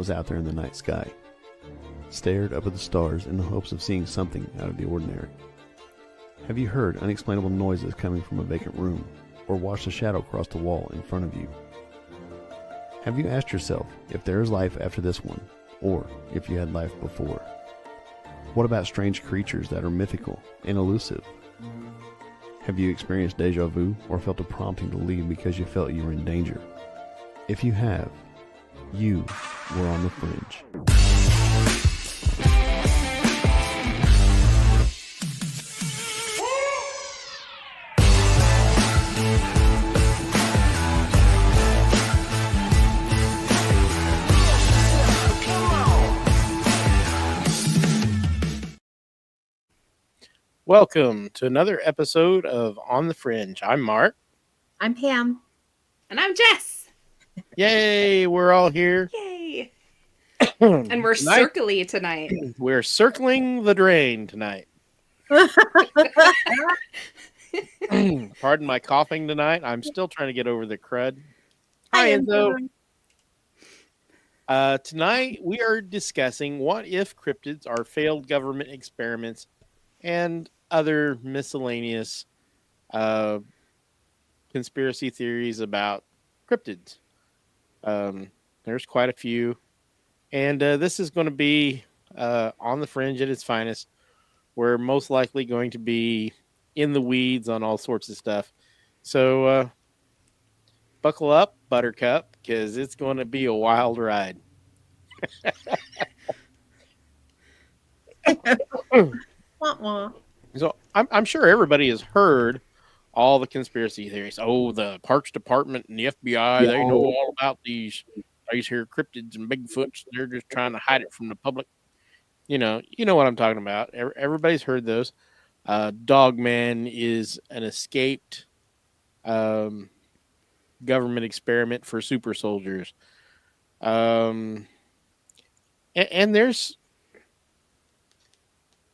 was out there in the night sky, stared up at the stars in the hopes of seeing something out of the ordinary? Have you heard unexplainable noises coming from a vacant room, or watched a shadow cross the wall in front of you? Have you asked yourself if there is life after this one, or if you had life before? What about strange creatures that are mythical and elusive? Have you experienced deja vu or felt a prompting to leave because you felt you were in danger? If you have, you were on the fringe. Welcome to another episode of On the Fringe. I'm Mark. I'm Pam. And I'm Jess. Yay, we're all here. Yay. And we're circly tonight. We're circling the drain tonight. Pardon my coughing tonight. I'm still trying to get over the crud. Hi, Enzo. Tonight we are discussing what if cryptids are failed government experiments and other miscellaneous conspiracy theories about cryptids. There's quite a few. And this is going to be on the fringe at its finest. We're most likely going to be in the weeds on all sorts of stuff. So buckle up, Buttercup, because it's going to be a wild ride. So I'm sure everybody has heard all the conspiracy theories. Oh, the Parks Department and the FBI, they know all about these here cryptids and Bigfoots. They're just trying to hide it from the public. You know what I'm talking about. Everybody's heard those. Dogman is an escaped government experiment for super soldiers. And there's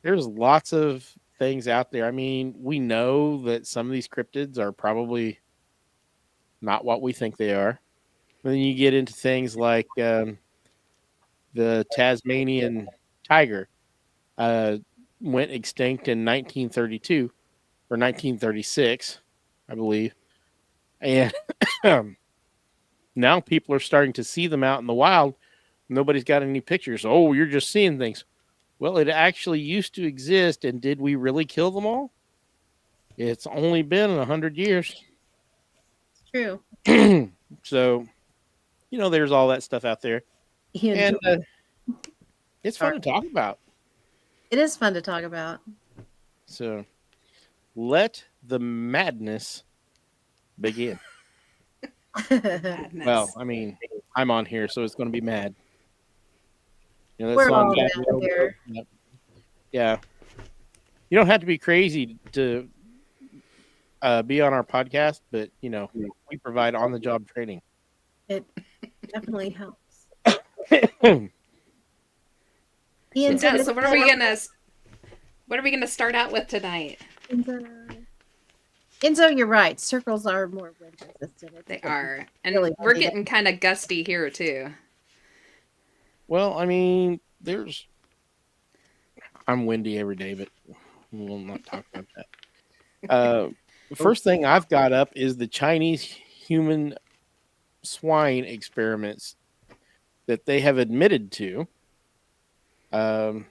lots of things out there. I mean, we know that some of these cryptids are probably not what we think they are. And then you get into things like the Tasmanian tiger went extinct in 1932 or 1936, I believe. And now people are starting to see them out in the wild. Nobody's got any pictures. Oh, you're just seeing things. Well, it actually used to exist, and did we really kill them all? It's only been 100 years. It's true. So, there's all that stuff out there. And it's fun to talk about. It is fun to talk about. So, let the madness begin. Madness. Well, I mean, I'm on here, so it's going to be mad. We're all mad here. Yeah. You don't have to be crazy to be on our podcast, but, we provide on-the-job training. It definitely helps. Yeah, so what are we gonna start out with tonight? Enzo, you're right. Circles are more wind resistant. They are. And really we're getting kind of gusty here too. Well, I mean, I'm windy every day, but we'll not talk about that. The first thing I've got up is the Chinese human swine experiments that they have admitted to. And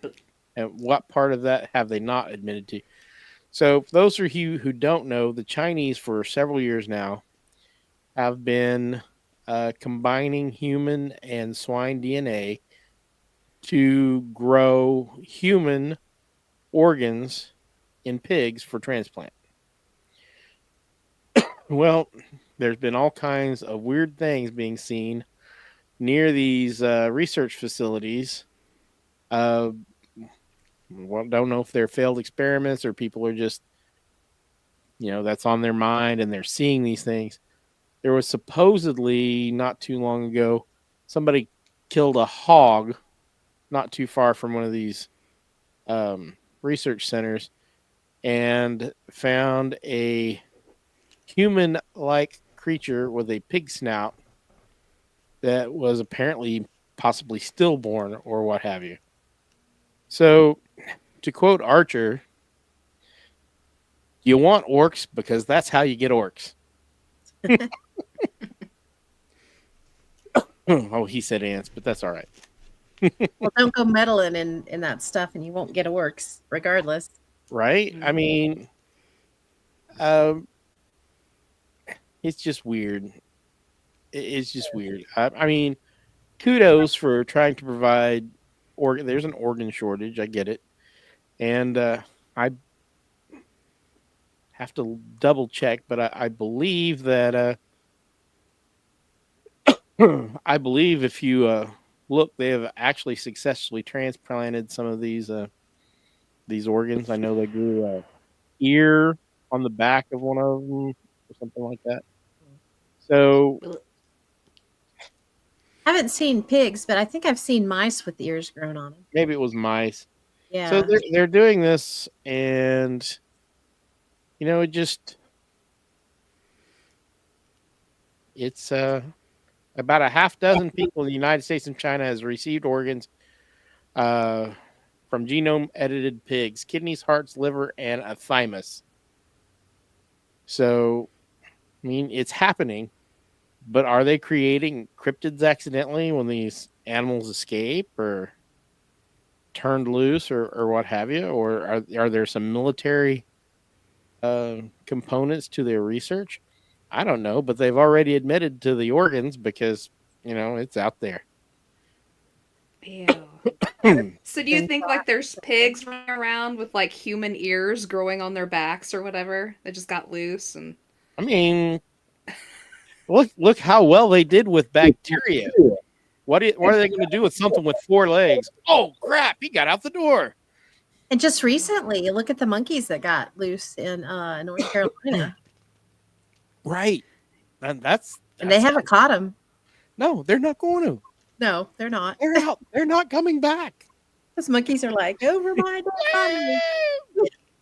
what part of that have they not admitted to? So, for those of you who don't know, the Chinese for several years now have been combining human and swine DNA to grow human organs in pigs for transplant. Well, there's been all kinds of weird things being seen near these research facilities. Well, don't know if they're failed experiments or people are just, that's on their mind and they're seeing these things. There was supposedly not too long ago, somebody killed a hog not too far from one of these research centers and found a human-like creature with a pig snout that was apparently possibly stillborn or what have you. So, to quote Archer, you want orcs because that's how you get orcs. Oh, he said ants, but that's all right. Well, don't go meddling in that stuff, and you won't get orcs regardless. Right? I mean, it's just weird. It's just weird. I mean, kudos for trying to provide organ. There's an organ shortage. I get it. And I have to double check, but I believe that I believe if you look, they have actually successfully transplanted some of these organs. I know they grew an ear on the back of one of them or something like that. So I haven't seen pigs, but I think I've seen mice with ears grown on them. maybe it was mice. Yeah. So they're doing this, and it just it's about a half dozen people in the United States and China has received organs from genome edited pigs, kidneys, hearts, liver, and a thymus. So, I mean, it's happening, but are they creating cryptids accidentally when these animals escape or turned loose or what have you? Or are there some military components to their research? I don't know, but they've already admitted to the organs because, it's out there. Ew. So do you think like there's pigs running around with like human ears growing on their backs or whatever? They just got loose and I mean, look how well they did with bacteria. What are they going to do with something with 4 legs? Oh, crap, he got out the door. And just recently, you look at the monkeys that got loose in North Carolina. Right. And And they haven't caught them. No, they're not going to. No, they're not. They're out. They're not coming back. Those monkeys are like, over my dead body.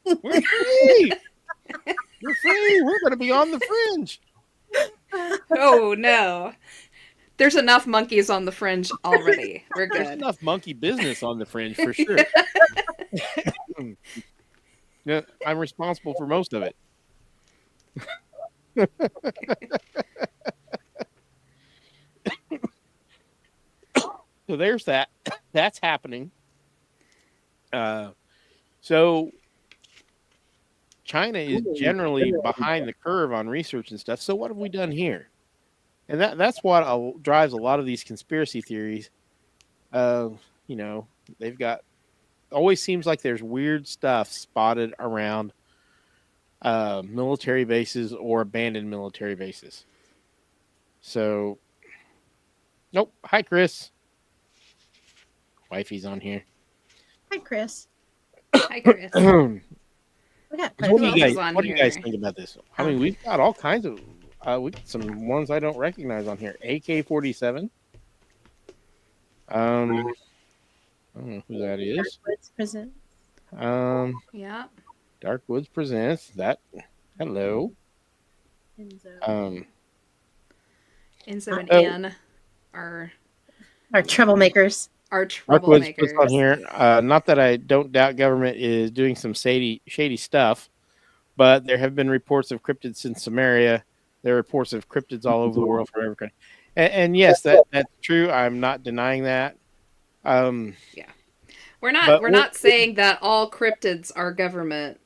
We're free. We're free. We're going to be on the fringe. oh no. There's enough monkeys on the fringe already. We're good. There's enough monkey business on the fringe for sure. Yeah, I'm responsible for most of it. So there's that. That's happening. So China is generally behind the curve on research and stuff. So what have we done here? And that's what drives a lot of these conspiracy theories. They've got always seems like there's weird stuff spotted around military bases or abandoned military bases. So, nope. Hi, Chris. Wifey's on here. Hi, Chris. Hi, Chris. We got What do on you here? guys think about this? I mean, we've got all kinds of we got some ones I don't recognize on here. AK-47. I don't know who that is. Darkwoods presents. Yeah. Dark Woods presents that. Hello. Enzo. Enzo and Ann are Our troublemakers. our Dark Woods troublemakers. puts on here. Not that I don't doubt government is doing some shady stuff, but there have been reports of cryptids in Samaria. There are reports of cryptids all over the world from every country. And yes, that's true. I'm not denying that. We're not saying that all cryptids are government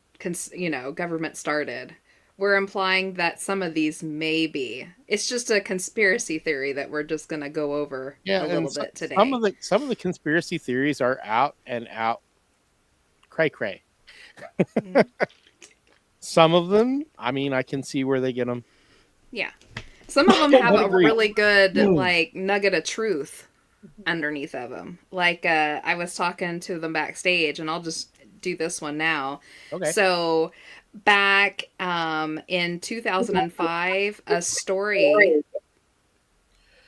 started. We're implying that some of these may be. It's just a conspiracy theory that we're just going to go over a little bit today. Some of the conspiracy theories are out and out cray cray. Some of them, I mean, I can see where they get them. Yeah. Some of them have a Agreed. really good nugget of truth underneath of them. Like I was talking to them backstage, and I'll just do this one now. Okay. So back in 2005, a story.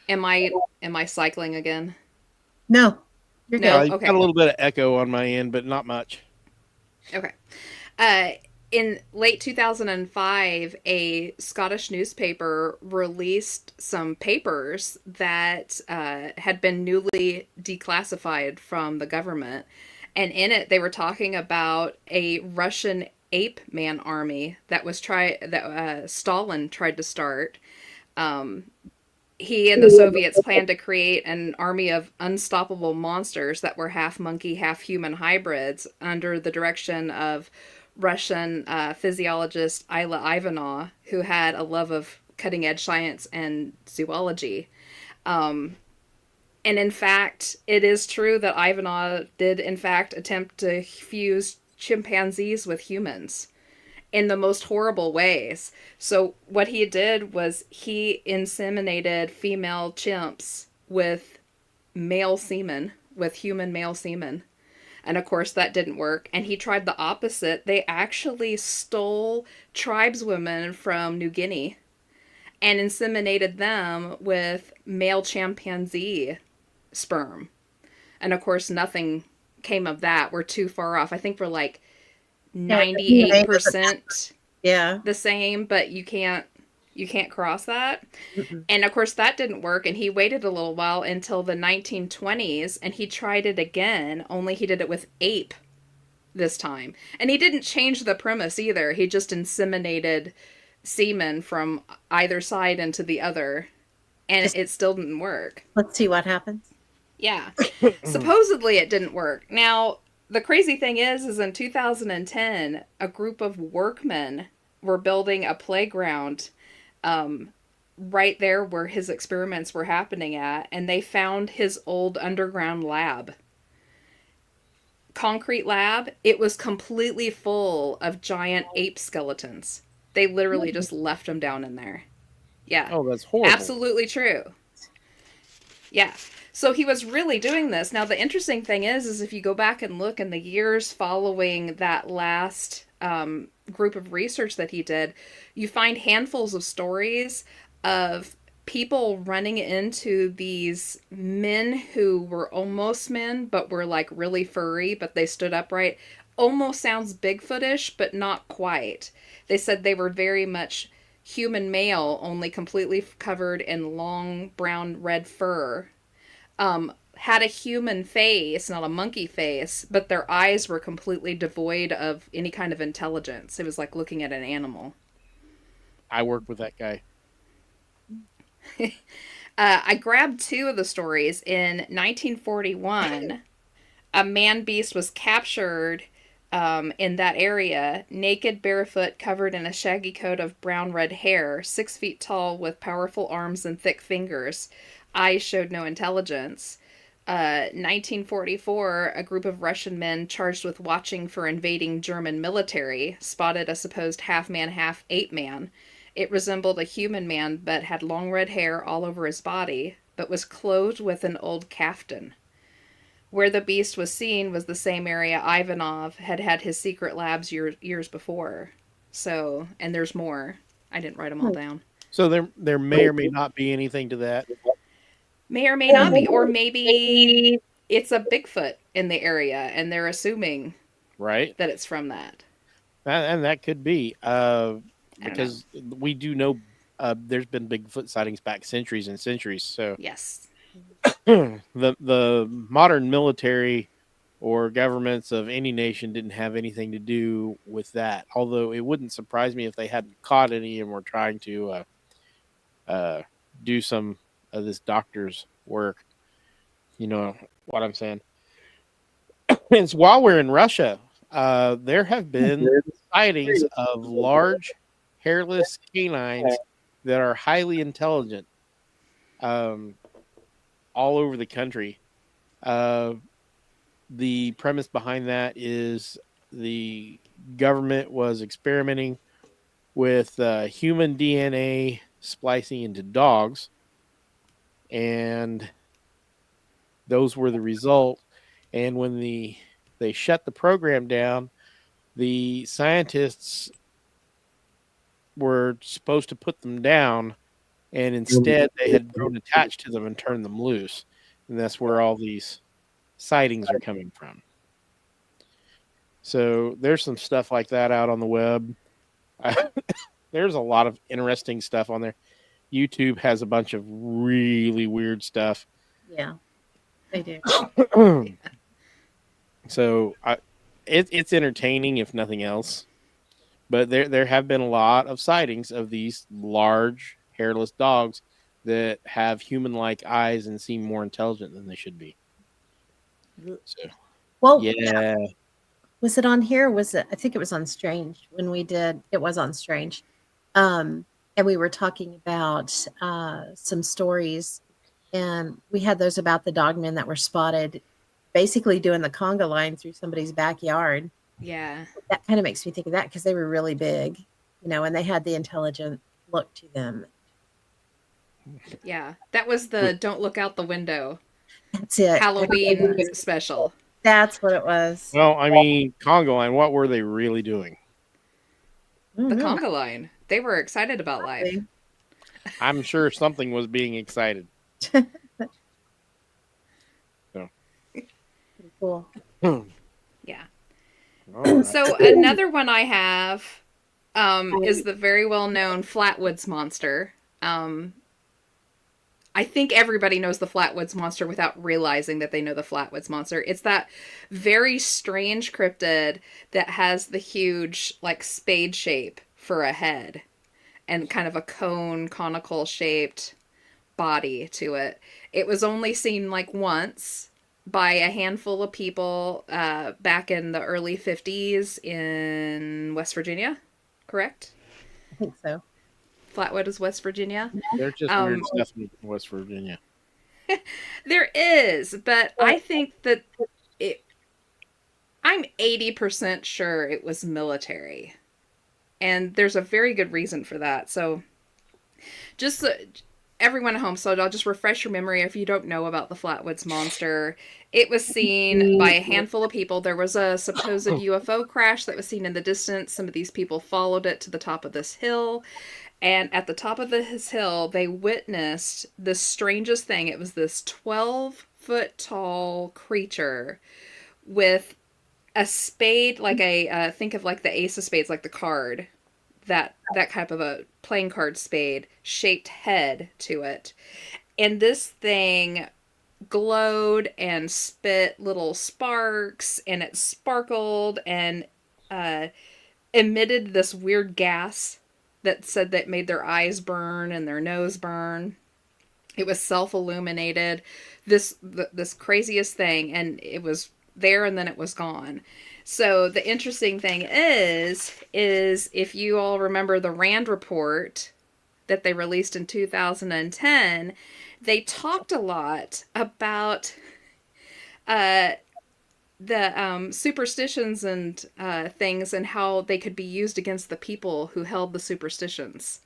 Am I cycling again? No, you're No. good. You've got a little bit of echo on my end, but not much. Okay. in late 2005, a Scottish newspaper released some papers that had been newly declassified from the government. And in it, they were talking about a Russian ape man army that Stalin tried to start. He and the Soviets planned to create an army of unstoppable monsters that were half monkey, half human hybrids under the direction of Russian physiologist Ilya Ivanov, who had a love of cutting edge science and zoology. And in fact, it is true that Ivanov did, in fact, attempt to fuse chimpanzees with humans in the most horrible ways. So what he did was he inseminated female chimps with male semen, with human male semen. And of course that didn't work. And he tried the opposite. They actually stole tribeswomen from New Guinea and inseminated them with male chimpanzee sperm. And of course nothing came of that. We're too far off. I think we're like 98% the same, but you can't cross that. And of course that didn't work, and he waited a little while until the 1920s, and he tried it again, only he did it with ape this time. And he didn't change the premise either. He just inseminated semen from either side into the other, and it still didn't work. Let's see what happens. Yeah. Supposedly it didn't work. Now, the crazy thing is in 2010, a group of workmen were building a playground right there where his experiments were happening at, and they found his old underground lab. Concrete lab. It was completely full of giant ape skeletons. They literally just left them down in there. Yeah. Oh, that's horrible. Absolutely true. Yeah. So he was really doing this. Now, the interesting thing is if you go back and look in the years following that last group of research that he did, you find handfuls of stories of people running into these men who were almost men, but were like really furry, but they stood upright. Almost sounds Bigfootish, but not quite. They said they were very much human male, only completely covered in long brown red fur. Had a human face, not a monkey face, but their eyes were completely devoid of any kind of intelligence. It was like looking at an animal. I worked with that guy. I grabbed two of the stories. In 1941, a man-beast was captured in that area, naked, barefoot, covered in a shaggy coat of brown-red hair, 6 feet tall with powerful arms and thick fingers. Eyes showed no intelligence. 1944, a group of Russian men charged with watching for invading German military spotted a supposed half-man, half-ape man. It resembled a human man, but had long red hair all over his body, but was clothed with an old kaftan. Where the beast was seen was the same area Ivanov had had his secret labs years before. So, and there's more. I didn't write them all down. So there may or may not be anything to that. May or may not be. Or maybe it's a Bigfoot in the area, and they're assuming right that it's from that. And that could be. Because we do know there's been Bigfoot sightings back centuries and centuries. So yes, the modern military or governments of any nation didn't have anything to do with that. Although it wouldn't surprise me if they hadn't caught any and were trying to do some of this doctor's work. You know what I'm saying? And while we're in Russia, there have been sightings of large hairless canines that are highly intelligent all over the country. The premise behind that is the government was experimenting with human DNA splicing into dogs, and those were the result. And when they shut the program down, the scientists were supposed to put them down, and instead they had grown attached to them and turned them loose. And that's where all these sightings are coming from. So there's some stuff like that out on the web. There's a lot of interesting stuff on there. YouTube has a bunch of really weird stuff. Yeah, they do. So it's entertaining if nothing else. But there have been a lot of sightings of these large hairless dogs that have human-like eyes and seem more intelligent than they should be. So, Well, yeah. was it on here? Was it? I think it was on Strange when we did. It was on Strange, and we were talking about some stories, and we had those about the dogmen that were spotted, basically doing the conga line through somebody's backyard. Yeah. That kind of makes me think of that because they were really big, and they had the intelligent look to them. Yeah. That was the Don't Look Out the Window That's it. Halloween special. That's what it was. Well, I mean, conga line. What were they really doing? The conga line. They were excited about life. I'm sure something was being excited. So. Cool. Yeah. Right. So another one I have is the very well-known Flatwoods Monster. I think everybody knows the Flatwoods Monster without realizing that they know the Flatwoods Monster. It's that very strange cryptid that has the huge, like, spade shape for a head and kind of a conical shaped body to it. It was only seen like once by a handful of people back in the early 50s in West Virginia, correct? I think so. Flatwood is West Virginia. There's just weird stuff in West Virginia. There is, but I think that I'm 80% sure it was military. And there's a very good reason for that. So just everyone at home, so I'll just refresh your memory if you don't know about the Flatwoods Monster. It was seen by a handful of people. There was a supposed UFO crash that was seen in the distance. Some of these people followed it to the top of this hill. And at the top of this hill, they witnessed the strangest thing. It was this 12-foot tall creature with a spade, like think of like the ace of spades, like the card, that type of a playing card spade shaped head to it. And this thing glowed and spit little sparks, and it sparkled and emitted this weird gas that said that made their eyes burn and their nose burn. It was self-illuminated. This craziest thing, and it was there and then it was gone. So the interesting thing is if you all remember the Rand report that they released in 2010, they talked a lot about the superstitions and things and how they could be used against the people who held the superstitions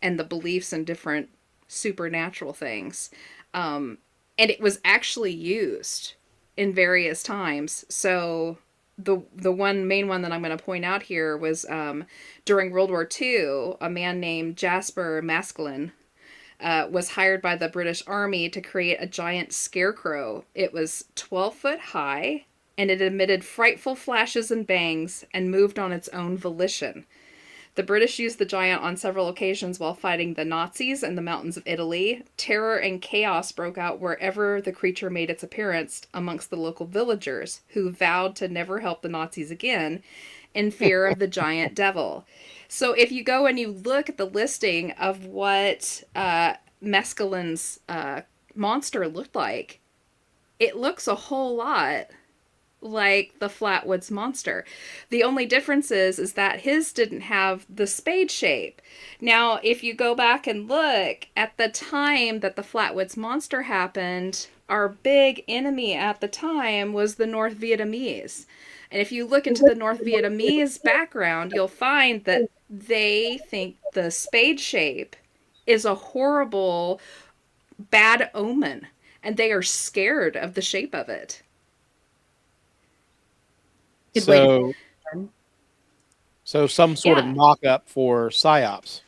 and the beliefs in different supernatural things. And it was actually used in various times. So the main one that I'm going to point out here was during World War II, a man named Jasper Maskelyne was hired by the British Army to create a giant scarecrow. It was 12 foot high, and it emitted frightful flashes and bangs and moved on its own volition. The British used the giant on several occasions while fighting the Nazis in the mountains of Italy. Terror and chaos broke out wherever the creature made its appearance amongst the local villagers, who vowed to never help the Nazis again in fear of the giant devil. So if you go and you look at the listing of what Maskelyne's monster looked like, it looks a whole lot like the Flatwoods Monster. The only difference is that his didn't have the spade shape. Now, if you go back and look at the time that the Flatwoods Monster happened, our big enemy at the time was the North Vietnamese. And if you look into the North Vietnamese background, you'll find that they think the spade shape is a horrible, bad omen, and they are scared of the shape of it. So some sort of mock-up for PSYOPs.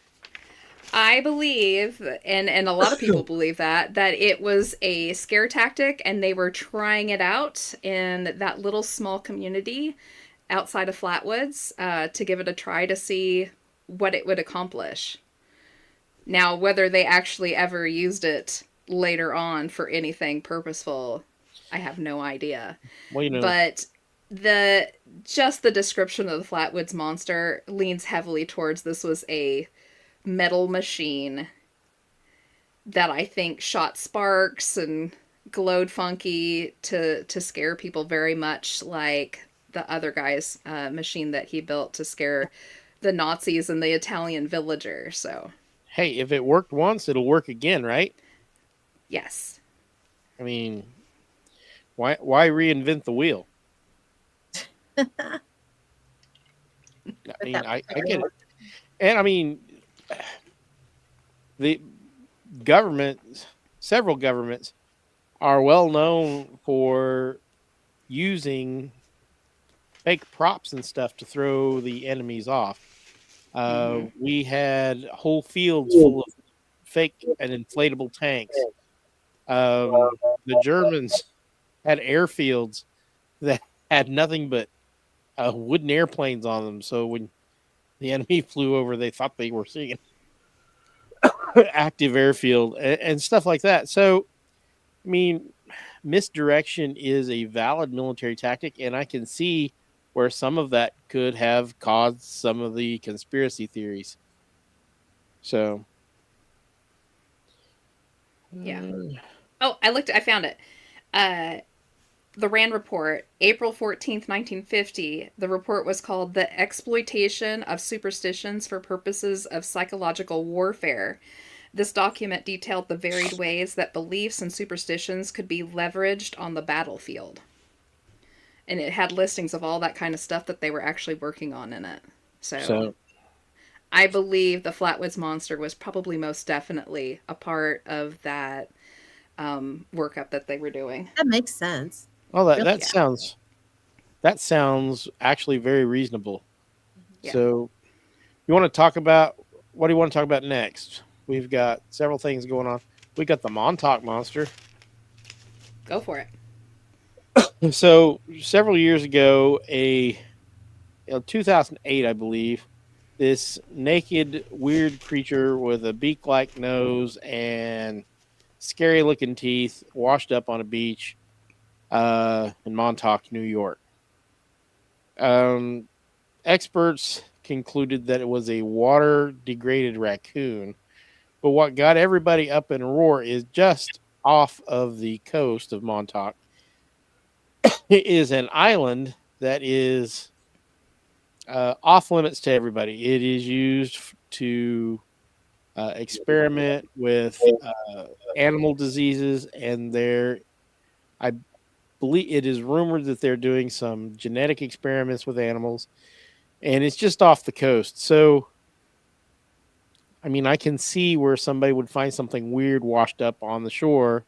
I believe, and a lot of people believe that it was a scare tactic, and they were trying it out in that little small community outside of Flatwoods to give it a try to see what it would accomplish. Now, whether they actually ever used it later on for anything purposeful, I have no idea. Well, But the description of the Flatwoods monster leans heavily towards this was a metal machine that I think shot sparks and glowed funky to scare people, very much like the other guy's machine that he built to scare the Nazis and the Italian villager. So, hey, if it worked once, it'll work again, right? yes. I mean, why reinvent the wheel? I mean, I get it. And I mean, the several governments are well known for using fake props and stuff to throw the enemies off. We had whole fields full of fake and inflatable tanks. The Germans had airfields that had nothing but wooden airplanes on them. So when the enemy flew over, they thought they were seeing active airfield and stuff like that. So, I mean, misdirection is a valid military tactic, and I can see where some of that could have caused some of the conspiracy theories. So, yeah. Oh, I found it. The Rand Report, April 14th, 1950. The report was called The Exploitation of Superstitions for Purposes of Psychological Warfare. This document detailed the varied ways that beliefs and superstitions could be leveraged on the battlefield. And it had listings of all that kind of stuff that they were actually working on in it. So I believe the Flatwoods Monster was probably most definitely a part of that workup that they were doing. That makes sense. well, that sounds actually very reasonable. Yeah. So, you want to talk about what do you want to talk about next? We've got several things going on. We got the Montauk monster. Go for it. So several years ago, 2008, I believe, this naked, weird creature with a beak-like nose and scary-looking teeth washed up on a beach in Montauk, New York. Experts concluded that it was a water-degraded raccoon, but what got everybody up in a roar is just off of the coast of Montauk. It is an island that is off limits to everybody. It is used to experiment with animal diseases, and I believe it is rumored that they're doing some genetic experiments with animals, and it's just off the coast. So, I mean, I can see where somebody would find something weird washed up on the shore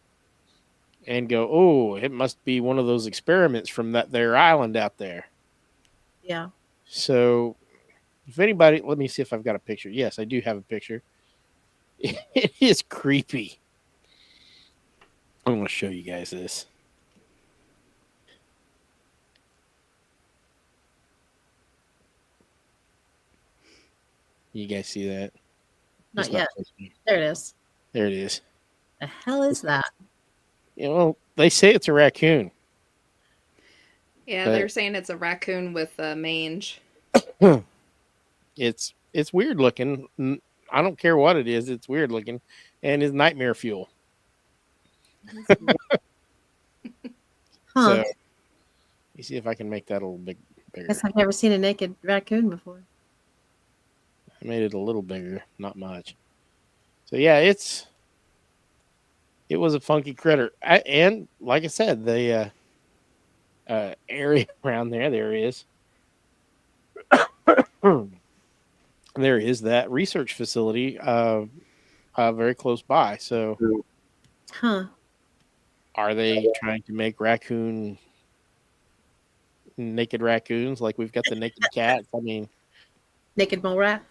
and go, oh, it must be one of those experiments from their island out there. Yeah. So, if anybody, let me see if I've got a picture. Yes, I do have a picture. It is creepy. I'm going to show you guys this. You guys see that? Not It's yet. posted. There it is. There it is. The hell is that? You know, they say it's a raccoon. Yeah, But- they're saying it's a raccoon with mange. It's weird looking. I don't care what it is. It's weird looking, and is nightmare fuel. Huh. So, you see if I can make that a little bigger. Guess I've never seen a naked raccoon before. I made it a little bigger, not much. So yeah, it was a funky critter, and like I said, the area around there is. There is that research facility very close by. So, Huh. are they trying to make naked raccoons like we've got the naked cats? I mean, Naked mole rat?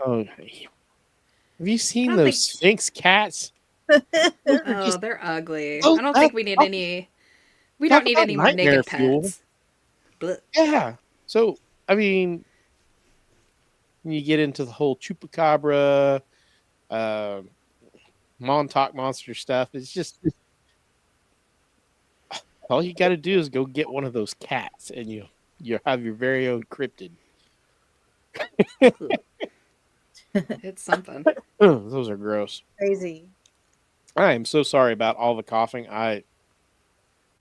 oh, have you seen I don't those Sphinx cats? Oh, they're ugly. Oh, I don't think we need any. We don't need any more nightmare naked fuel. pets. Blech. Yeah. So, I mean, when you get into the whole chupacabra, uh, Montauk monster stuff, it's just all you got to do is go get one of those cats, and you have your very own cryptid. It's something. Those are gross. Crazy. I am so sorry about all the coughing. I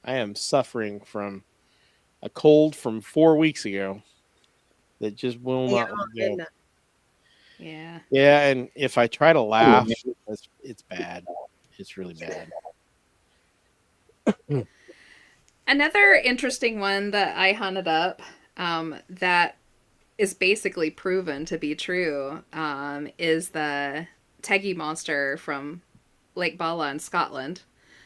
am suffering from a cold from 4 weeks ago that just will Yeah, not let go. goodness. Yeah. Yeah, and if I try to laugh, it's bad. It's really bad. Another interesting one that I hunted up that is basically proven to be true is the Teggy monster from Lake Bala in Scotland.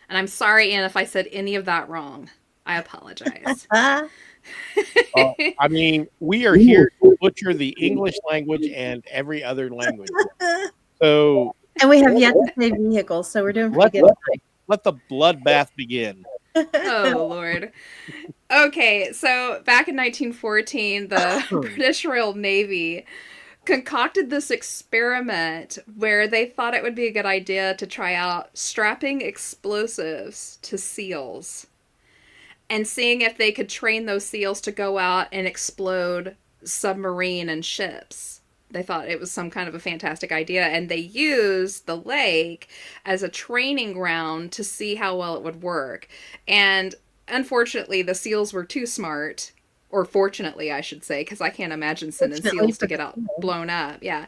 And I'm sorry, Anne, if I said any of that wrong. I apologize. Ah, I mean, we are here to butcher the English language and every other language. So and we have yet to say vehicles, so we're doing pretty let, good. let the bloodbath begin. Oh, Lord. Okay, so back in 1914, the British Royal Navy concocted this experiment where they thought it would be a good idea to try out strapping explosives to seals and seeing if they could train those seals to go out and explode submarine and ships. They thought it was some kind of a fantastic idea, and they used the lake as a training ground to see how well it would work. And unfortunately, the seals were too smart, or fortunately, I should say, because I can't imagine sending seals to get out blown up. Yeah,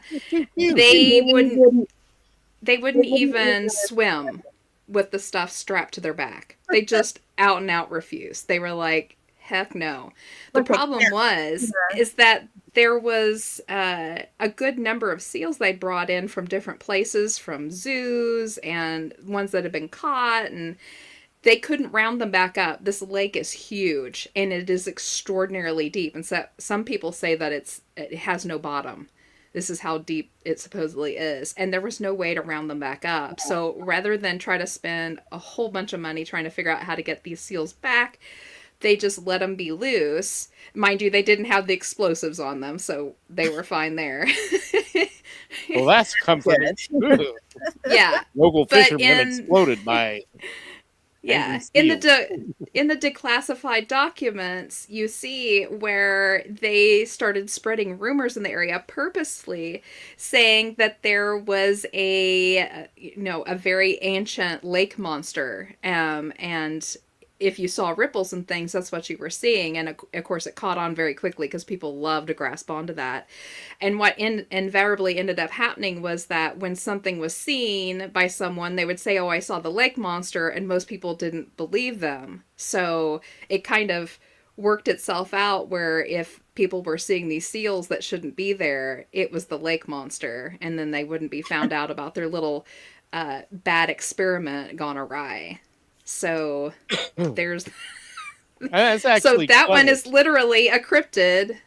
they wouldn't even swim with the stuff strapped to their back. They just out and out refused. They were like, heck no. The problem is that there was a good number of seals they'd brought in from different places, from zoos and ones that had been caught, and they couldn't round them back up. This lake is huge, and it is extraordinarily deep. And so some people say that it has no bottom. This is how deep it supposedly is. And there was no way to round them back up. So rather than try to spend a whole bunch of money trying to figure out how to get these seals back, they just let them be loose. Mind you, they didn't have the explosives on them, so they were fine there. Well, that's comforting. Yeah. Local fishermen exploded by... Yeah, in the declassified documents, you see where they started spreading rumors in the area purposely, saying that there was a very ancient lake monster, and if you saw ripples and things, that's what you were seeing. And of course, it caught on very quickly because people love to grasp onto that. And what invariably ended up happening was that when something was seen by someone, they would say, "Oh, I saw the lake monster," and most people didn't believe them. So it kind of worked itself out where if people were seeing these seals that shouldn't be there, it was the lake monster, and then they wouldn't be found out about their little bad experiment gone awry. So there's That's so actually that clever. one is literally a cryptid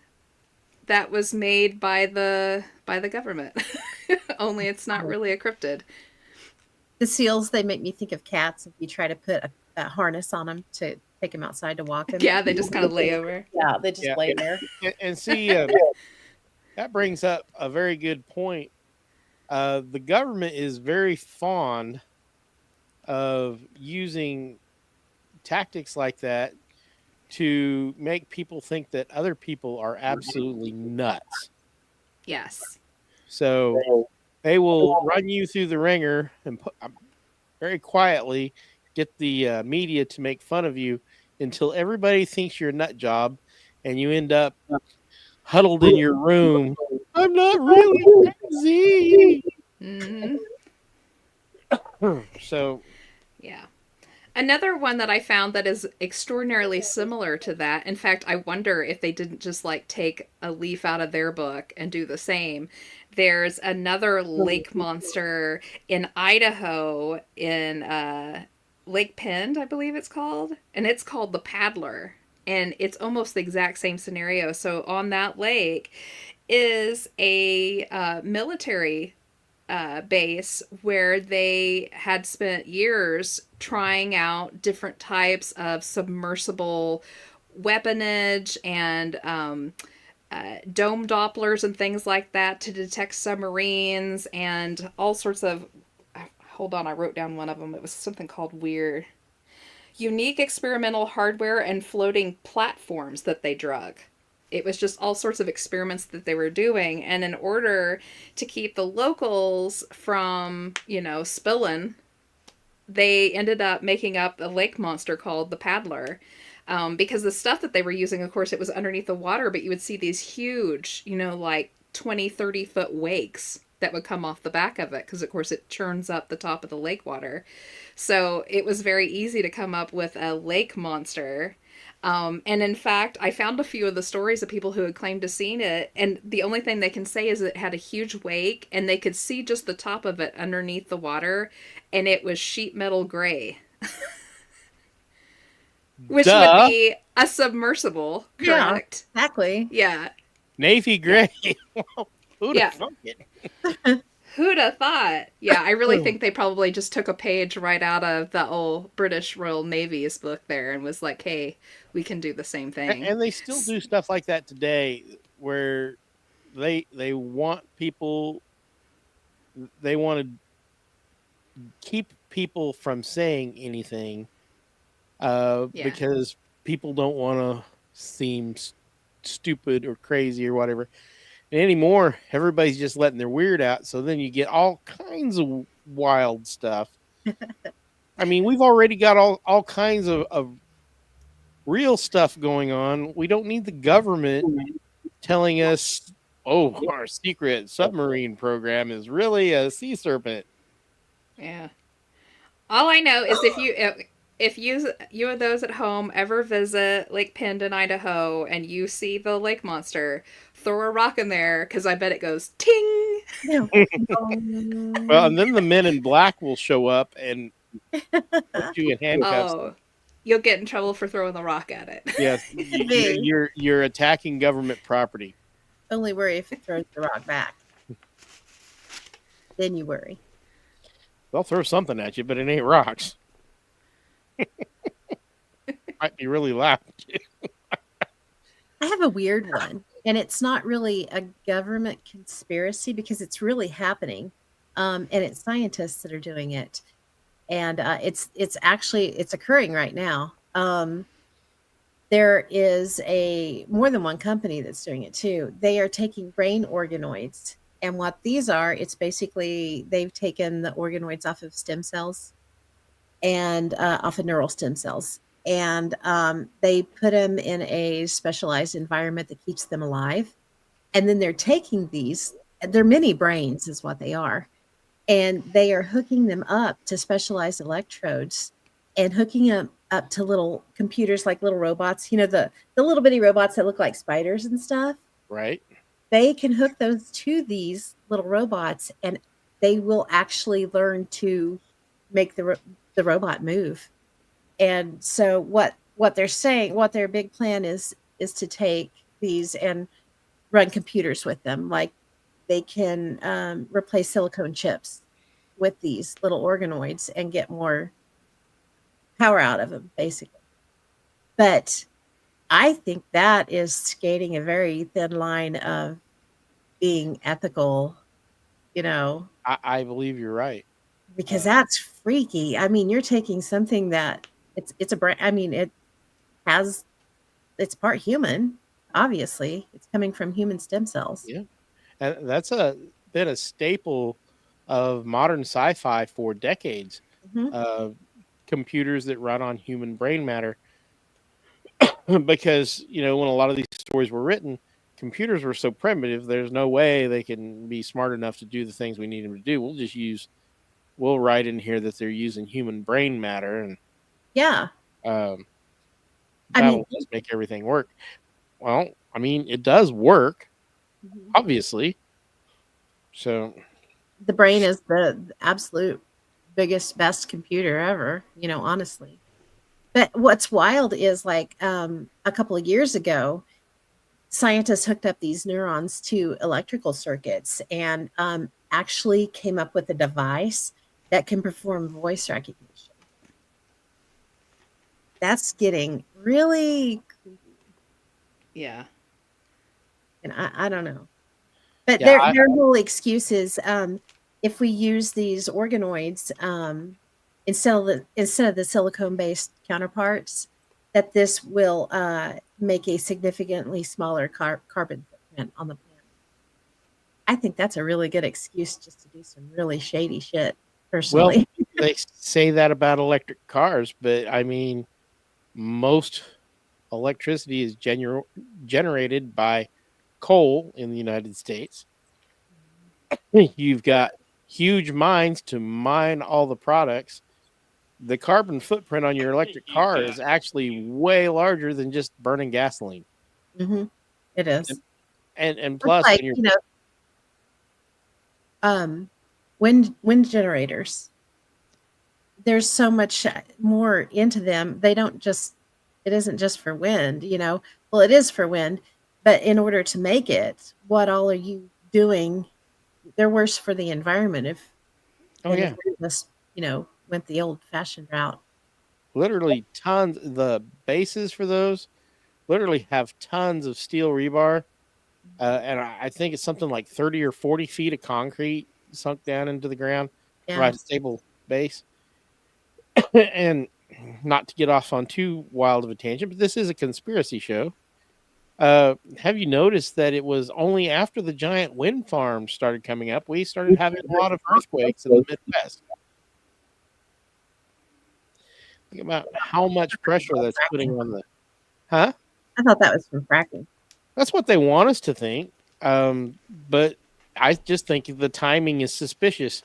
that was made by the government. Only it's not really a cryptid. The seals, they make me think of cats. If you try to put a harness on them to take them outside to walk them. Yeah, they just kind of lay over. Yeah, they just lay there. And see, that brings up a very good point. The government is very fond of using tactics like that to make people think that other people are absolutely nuts. Yes. So they will run you through the ringer and very quietly get the media to make fun of you until everybody thinks you're a nut job, and you end up huddled in your room. I'm not really crazy. Mm-hmm. So, Yeah. Another one that I found that is extraordinarily similar to that. In fact, I wonder if they didn't just like take a leaf out of their book and do the same. There's another lake monster in Idaho in Lake Pend, I believe it's called. And it's called the Paddler. And it's almost the exact same scenario. So on that lake is a military base where they had spent years trying out different types of submersible weaponage and dome Dopplers and things like that to detect submarines and all sorts of. Hold on, I wrote down one of them. It was something called weird. Unique experimental hardware and floating platforms that they drug. It was just all sorts of experiments that they were doing. And in order to keep the locals from, spilling, they ended up making up a lake monster called the Paddler. Because the stuff that they were using, of course, it was underneath the water, but you would see these huge, like 20, 30-foot wakes that would come off the back of it because, of course, it churns up the top of the lake water. So it was very easy to come up with a lake monster. And in fact, I found a few of the stories of people who had claimed to seen it, and the only thing they can say is it had a huge wake, and they could see just the top of it underneath the water, and it was sheet metal gray. Which would be a submersible, correct? Yeah, exactly. Yeah. Navy gray. Who'd have thunk it? Who'd have thought? Yeah, I really think they probably just took a page right out of the old British Royal Navy's book there and was like, hey, we can do the same thing. And they still do stuff like that today where they want people, they want to keep people from saying anything because people don't want to seem stupid or crazy or whatever. And anymore, everybody's just letting their weird out. So then you get all kinds of wild stuff. I mean, we've already got all kinds of real stuff going on. We don't need the government telling us, oh, our secret submarine program is really a sea serpent. Yeah. All I know is if you or those at home ever visit Lake Pendon, Idaho, and you see the lake monster, throw a rock in there because I bet it goes ting. Well, and then the men in black will show up and put you in handcuffs. Oh, you'll get in trouble for throwing the rock at it. Yes, you're attacking government property. Only worry if it throws the rock back. Then you worry. They'll throw something at you, but it ain't rocks. Might be really loud. I have a weird one, and it's not really a government conspiracy because it's really happening, and it's scientists that are doing it, and it's occurring right now. There is more than one company that's doing it too. They are taking brain organoids, and what these are, it's basically they've taken the organoids off of stem cells and off of neural stem cells. And they put them in a specialized environment that keeps them alive. And then they're taking they're mini brains is what they are. And they are hooking them up to specialized electrodes and hooking them up to little computers, like little robots, the little bitty robots that look like spiders and stuff. Right. They can hook those to these little robots, and they will actually learn to make the robot move. And so what they're saying, what their big plan is to take these and run computers with them. Like they can replace silicone chips with these little organoids and get more power out of them, basically. But I think that is skating a very thin line of being ethical, I believe you're right. Because that's freaky. I mean, you're taking something that it's a brain. I mean, it's part human. Obviously, it's coming from human stem cells. Yeah, and that's been a staple of modern sci-fi for decades. Mm-hmm. Computers that run on human brain matter, because when a lot of these stories were written, computers were so primitive. There's no way they can be smart enough to do the things we need them to do. We'll write in here that they're using human brain matter, and that'll just make everything work. Well, I mean, it does work, obviously. So the brain is the absolute biggest, best computer ever, honestly. But what's wild is like a couple of years ago, scientists hooked up these neurons to electrical circuits and actually came up with a device that can perform voice recognition. That's getting really creepy. Yeah. And I don't know. But Yeah, their whole excuse is if we use these organoids instead of the silicone based counterparts, that this will make a significantly smaller carbon footprint on the planet. I think that's a really good excuse just to do some really shady shit, well, personally. they say that about electric cars, but I mean, most electricity is generated by coal in the United States. You've got huge mines to mine all the products. The carbon footprint on your electric car is actually way larger than just burning gasoline. Hmm. It is. And It's plus, like, when you're wind generators. There's so much more into them. They don't just, it isn't just for wind, Well, it is for wind, but in order to make it, what all are you doing? They're worse for the environment oh than if yeah, we just, went the old fashioned route. literally tons. The bases for those literally have tons of steel rebar, and I think it's something like 30 or 40 feet of concrete sunk down into the ground to Yeah. provide a stable base. And not to get off on too wild of a tangent, but this is a conspiracy show. Have you noticed that it was only after the giant wind farms started coming up, we started having a lot of earthquakes in the Midwest? Think about how much pressure that's putting on the. Huh? I thought that was from fracking. That's what they want us to think. But I just think the timing is suspicious.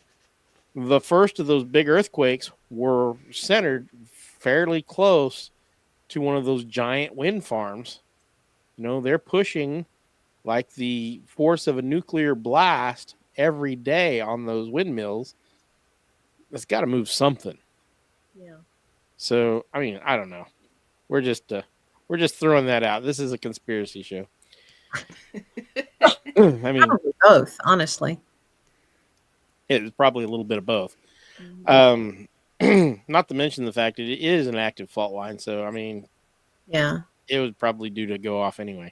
The first of those big earthquakes were centered fairly close to one of those giant wind farms. They're pushing like the force of a nuclear blast every day on those windmills. It's got to move something. Yeah. So, I mean, I don't know. We're just throwing that out. This is a conspiracy show. I mean, Probably both, honestly. it's probably a little bit of both. Mhm. Not to mention the fact that it is an active fault line. So, I mean, Yeah. it was probably due to go off anyway.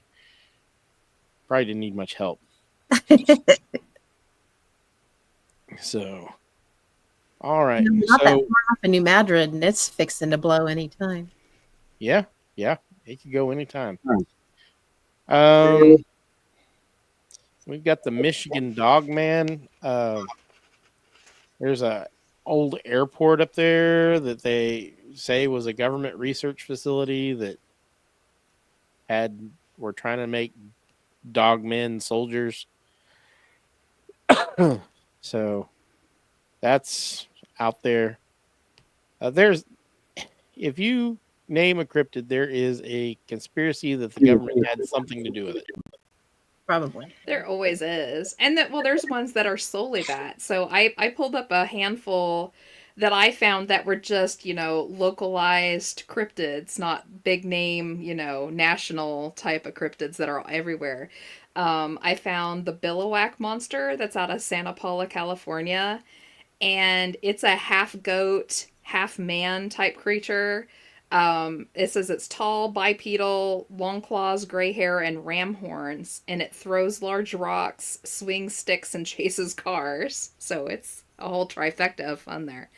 Probably didn't need much help. So, all right. Not that So, far off in New Madrid, and it's fixing to blow anytime. yeah, it could go anytime. We've got the Michigan Dogman. There's a old airport up there that they say was a government research facility that were trying to make dogmen soldiers. So that's out there. If you name a cryptid, there is a conspiracy that the government had something to do with it. Probably. There always is. And there's ones that are solely that. So I pulled up a handful that I found that were just, localized cryptids, not big name, national type of cryptids that are everywhere. I found the Billowhack monster that's out of Santa Paula, California. And it's a half goat, half man type creature. It says it's tall, bipedal, long claws, gray hair, and ram horns, and it throws large rocks, swings sticks, and chases cars. So it's a whole trifecta of fun there.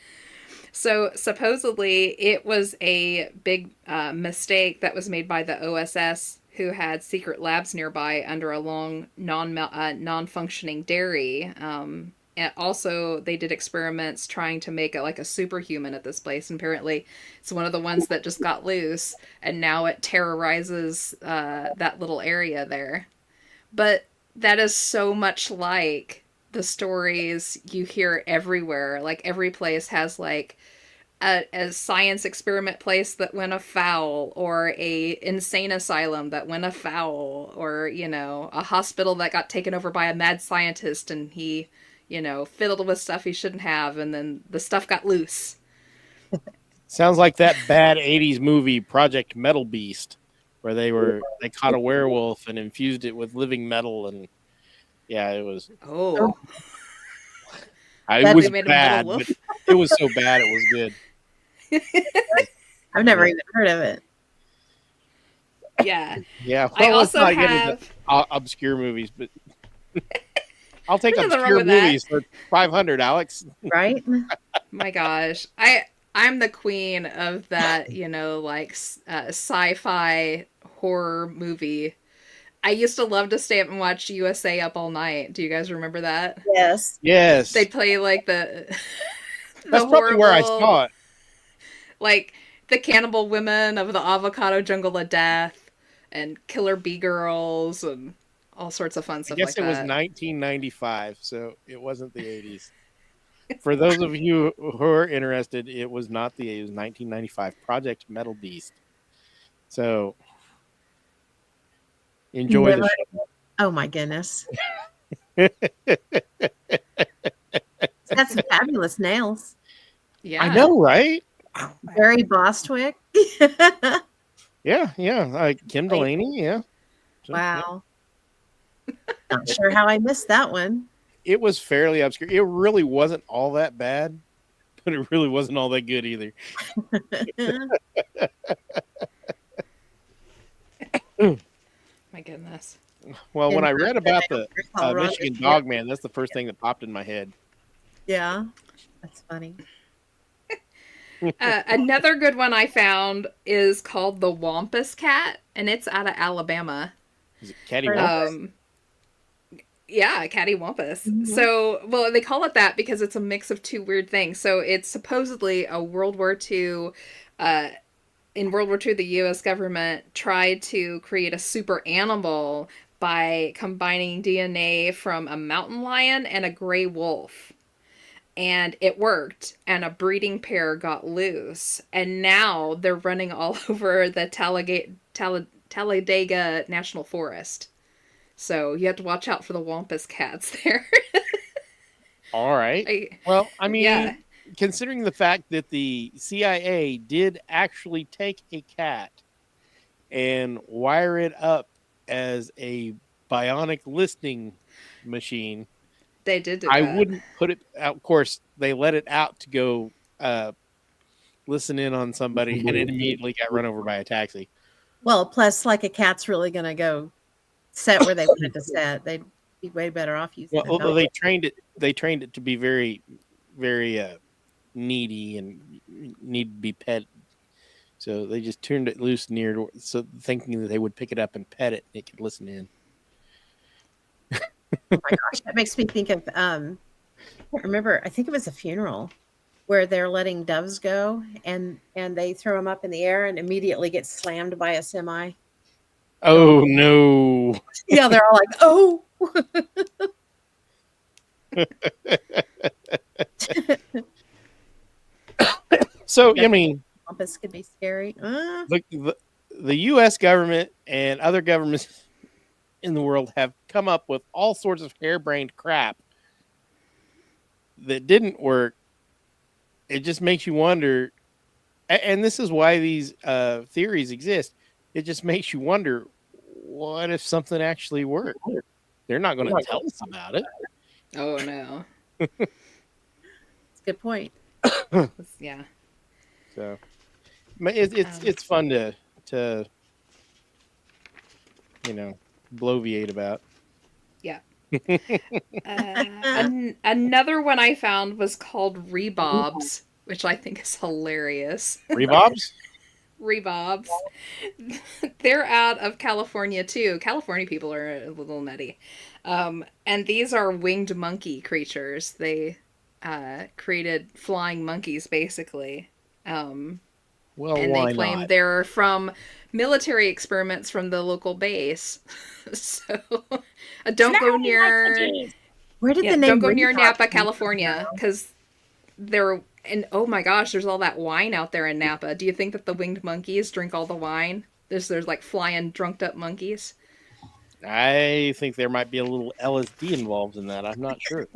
So supposedly it was a big mistake that was made by the OSS, who had secret labs nearby under a long non-functioning dairy. And also, they did experiments trying to make it like a superhuman at this place. And apparently, it's one of the ones that just got loose. And now it terrorizes that little area there. But that is so much like the stories you hear everywhere. Like, every place has, like, a science experiment place that went afoul, or a insane asylum that went afoul, or, a hospital that got taken over by a mad scientist and he fiddled with stuff he shouldn't have, and then the stuff got loose. Sounds like that bad 80s movie Project Metal Beast, where they caught a werewolf and infused it with living metal, and yeah, it was. Oh. It was bad, but it was so bad it was good. I've never even heard of it. Yeah. Yeah, I well, let's also not get into have. obscure movies, but I'll take There's nothing wrong obscure with that. movies for 500, Alex. Right? My gosh, I'm the queen of that, like sci-fi horror movie. I used to love to stay up and watch USA Up All Night. Do you guys remember that? Yes. Yes, They'd play like the that's the probably where I horrible, saw it. like the cannibal women of the avocado jungle of death, and killer bee girls, and all sorts of fun I stuff guess like it was that. 1995, so it wasn't the 80s. For those of you who are interested, it was not the 80s. It was 1995. Project Metal Beast. So enjoy Never. the Oh my goodness. show. It's got some fabulous nails. Yeah, I know, right? Barry Bostwick. Yeah, yeah. Kim Delaney, yeah. So, yeah. Wow. Not sure how I missed that one. It was fairly obscure. It really wasn't all that bad, but it really wasn't all that good either. my goodness. Well, when And I read about the Colorado. Michigan Dog Man, that's the first thing that popped in my head. Yeah. That's funny. Another good one I found is called the Wampus Cat, and it's out of Alabama. Is it Catty Heard Wampus? of Yeah, Catty Wampus. Mhm. So, well, they call it that because it's a mix of two weird things. So, it's supposedly a World War II. In World War II, the U.S. government tried to create a super animal by combining DNA from a mountain lion and a gray wolf. And it worked, and a breeding pair got loose. And now they're running all over the Talladega National Forest. So you have to watch out for the Wampus cats there. All right. Well, I mean, yeah. considering the fact that the CIA did actually take a cat and wire it up as a bionic listening machine, They did do I that. wouldn't put it out. Of course, they let it out to go listen in on somebody, and it immediately got run over by a taxi. Well, plus, like a cat's really going to go set where they wanted to set. They'd be way better off using Well, a dog. they trained it to be very, very needy and need to be pet. So they just turned it loose near, so thinking that they would pick it up and pet it, and it could listen in. Oh my gosh, that makes me think of I can't remember, I think it was a funeral where they're letting doves go and they throw them up in the air and immediately get slammed by a semi. Oh no! Yeah, they're all like, "Oh." So I mean, This could be scary. the U.S. government and other governments in the world have come up with all sorts of harebrained crap that didn't work. It just makes you wonder, and this is why these theories exist. It just makes you wonder, what if something actually worked? They're not going to tell us about it. Oh, no. That's a good point. Yeah. So it's fun to bloviate about. Yeah. Another one I found was called Rebobs, which I think is hilarious. Rebobs? Rebobs. They're out of California too. California people are a little nutty. And these are winged monkey creatures. They created flying monkeys basically. Well, and why they claim not? they're from military experiments from the local base. So don't go near Where did the name don't go near Rebobs Napa, come from, California, though? because they're and oh my gosh, there's all that wine out there in Napa. Do you think that the winged monkeys drink all the wine? There's like flying drunked up monkeys. I think there might be a little LSD involved in that. I'm not sure.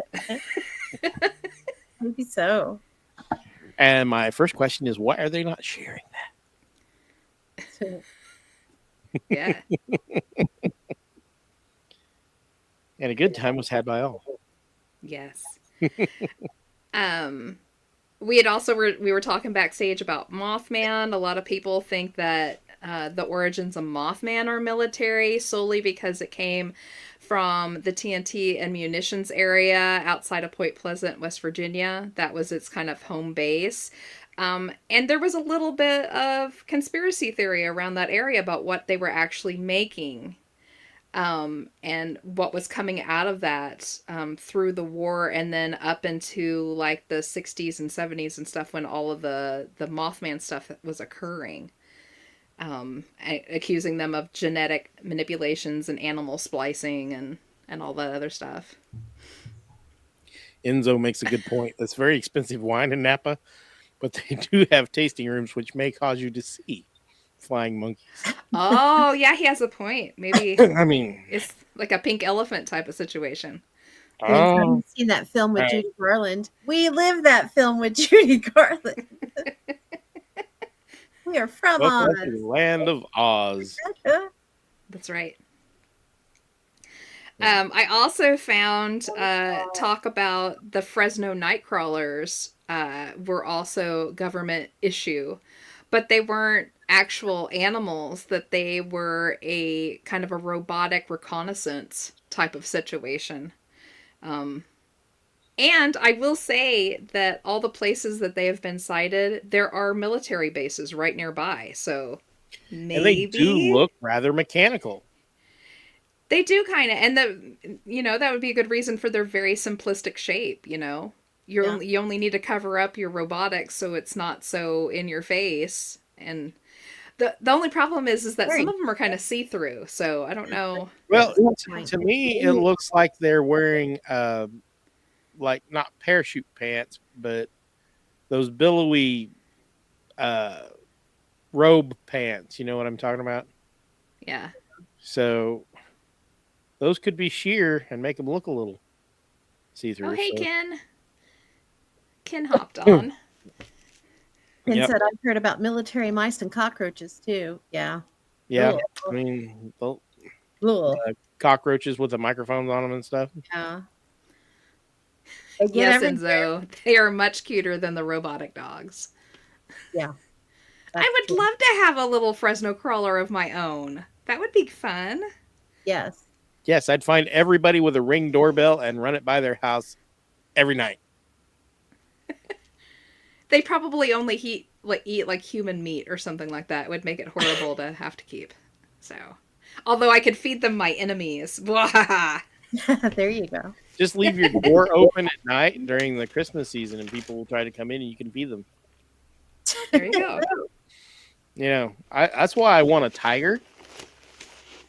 Maybe so. And my first question is, why are they not sharing that? Yeah. And a good time was had by all. Yes. We had also we were talking backstage about Mothman. A lot of people think that the origins of Mothman are military solely because it came from the TNT and munitions area outside of Point Pleasant, West Virginia. That was its kind of home base. And there was a little bit of conspiracy theory around that area about what they were actually making. And what was coming out of that through the war and then up into like the 60s and 70s and stuff when all of the Mothman stuff was occurring. Accusing them of genetic manipulations and animal splicing and all that other stuff. Enzo makes a good point. That's very expensive wine in Napa, but they do have tasting rooms which may cause you to see flying monkeys. Oh, yeah, he has a point. Maybe I mean, it's like a pink elephant type of situation. And I haven't seen that film with Judy Garland. We live that film with Judy Garland. We are from welcome Oz. to the land of Oz. That's right. I also found talk about the Fresno Nightcrawlers were also government issue, but they weren't actual animals, that they were a kind of a robotic reconnaissance type of situation. And I will say that all the places that they have been sighted, there are military bases right nearby. So maybe And they do look rather mechanical. They do kind of, and that would be a good reason for their very simplistic shape. You only need to cover up your robotics so it's not so in your face. And the only problem is that some of them are kind of see through. So I don't know. Well, to me, it looks like they're wearing like not parachute pants, but those billowy robe pants. You know what I'm talking about? Yeah. So those could be sheer and make them look a little see-through. Oh, hey, Ken. Ken hopped on. Ken said, I've heard about military mice and cockroaches, too. Yeah. Yeah. Cool. I mean, Cool. cockroaches with the microphones on them and stuff. Yeah. Yes, Enzo. They are much cuter than the robotic dogs. Yeah. I would love to have a little Fresno crawler of my own. That would be fun. Yes. Yes, I'd find everybody with a Ring doorbell and run it by their house every night. They probably only eat like human meat or something like that. It would make it horrible to have to keep. So, although I could feed them my enemies. There you go. Just leave your door open at night during the Christmas season, and people will try to come in, and you can feed them. There you go. You know, that's why I want a tiger.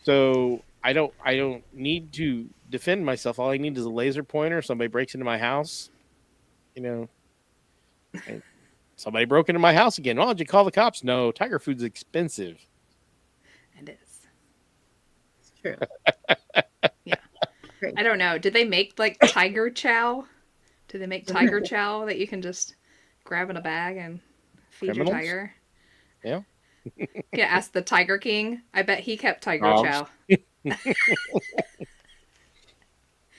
So I don't need to defend myself. All I need is a laser pointer. Somebody breaks into my house. You know, somebody broke into my house again. Oh, did you call the cops? No, tiger food's expensive. It is. It's true. Yeah. Great. I don't know. Did they make like tiger chow? Do they make tiger chow that you can just grab in a bag and feed your tiger? Yeah. Yeah, ask the Tiger King. I bet he kept tiger chow.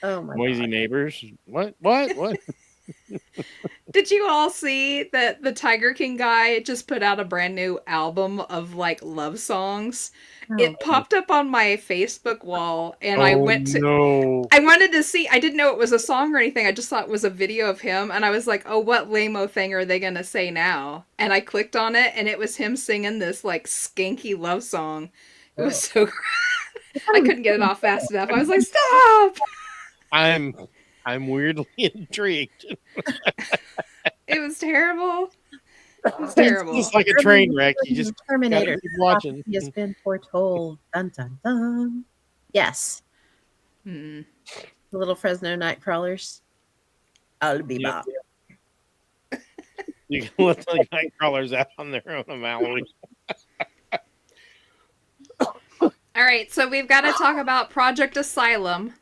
Oh my Noisy God. neighbors. What? Did you all see that the Tiger King guy just put out a brand new album of like love songs? Oh. It popped up on my Facebook wall and I wanted to see, I didn't know it was a song or anything. I just thought it was a video of him and I was like, oh, what lame-o thing are they going to say now? And I clicked on it and it was him singing this like skanky love song. It was so I couldn't get it off fast enough. I was like, stop! I'm weirdly intrigued. It was terrible. It was terrible. It's like a train wreck. You just Terminator. keep watching. He has been foretold. Dun dun dun. Yes. Mm. The little Fresno night crawlers. I'll be back. You can let the night crawlers out on their own on Mallory. All right, so we've got to talk about Project Asylum.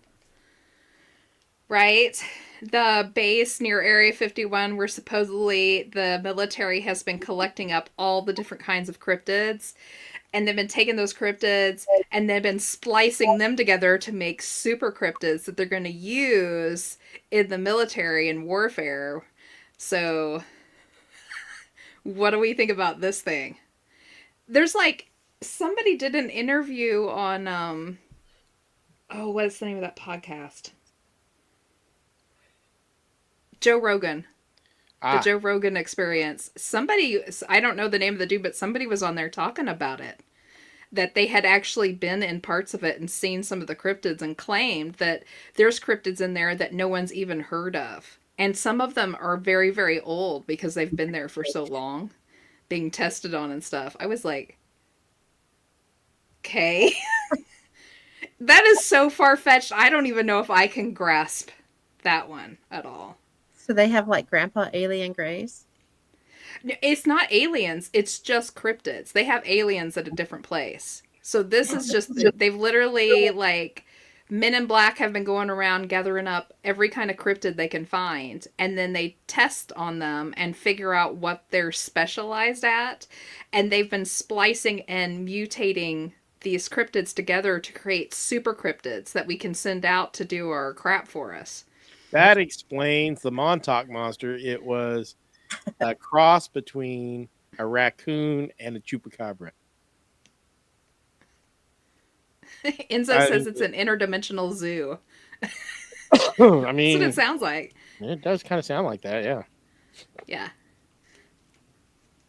Right? The base near Area 51 where supposedly the military has been collecting up all the different kinds of cryptids. And they've been taking those cryptids and they've been splicing them together to make super cryptids that they're going to use in the military and warfare. So, what do we think about this thing? There's like Somebody did an interview on oh, what is the name of that podcast? Joe Rogan. The Joe Rogan Experience. Somebody, I don't know the name of the dude, but somebody was on there talking about it. That they had actually been in parts of it and seen some of the cryptids and claimed that there's cryptids in there that no one's even heard of. And some of them are very, very old because they've been there for so long, being tested on and stuff. I was like, okay. That is so far-fetched. I don't even know if I can grasp that one at all. So they have like Grandpa Alien Grays? It's not aliens. It's just cryptids. They have aliens at a different place. So this is just, they've literally, like, Men in Black have been going around gathering up every kind of cryptid they can find. And then they test on them and figure out what they're specialized at. And they've been splicing and mutating these cryptids together to create super cryptids that we can send out to do our crap for us. That explains the Montauk monster. It was a cross between a raccoon and a chupacabra. Enzo says it's an interdimensional zoo. I mean, that's what it sounds like. It does kind of sound like that, yeah. Yeah.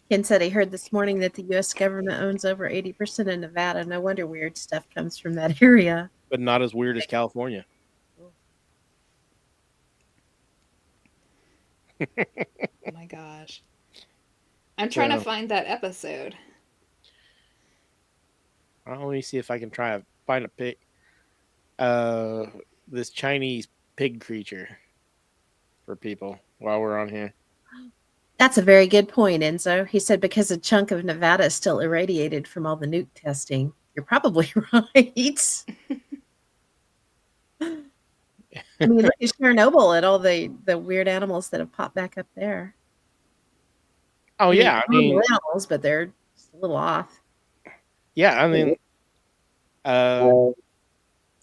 Ken said he heard this morning that the U.S. government owns over 80% of Nevada. No wonder weird stuff comes from that area. But not as weird as California. Oh my gosh. I'm trying to find that episode. Let me see if I can try to find a pic. This Chinese pig creature for people while we're on here. That's a very good point, Enzo. He said because a chunk of Nevada is still irradiated from all the nuke testing. You're probably right. I mean, look at Chernobyl and all the weird animals that have popped back up there. Oh, yeah. I mean, animals, but they're just a little off. Yeah, I mean,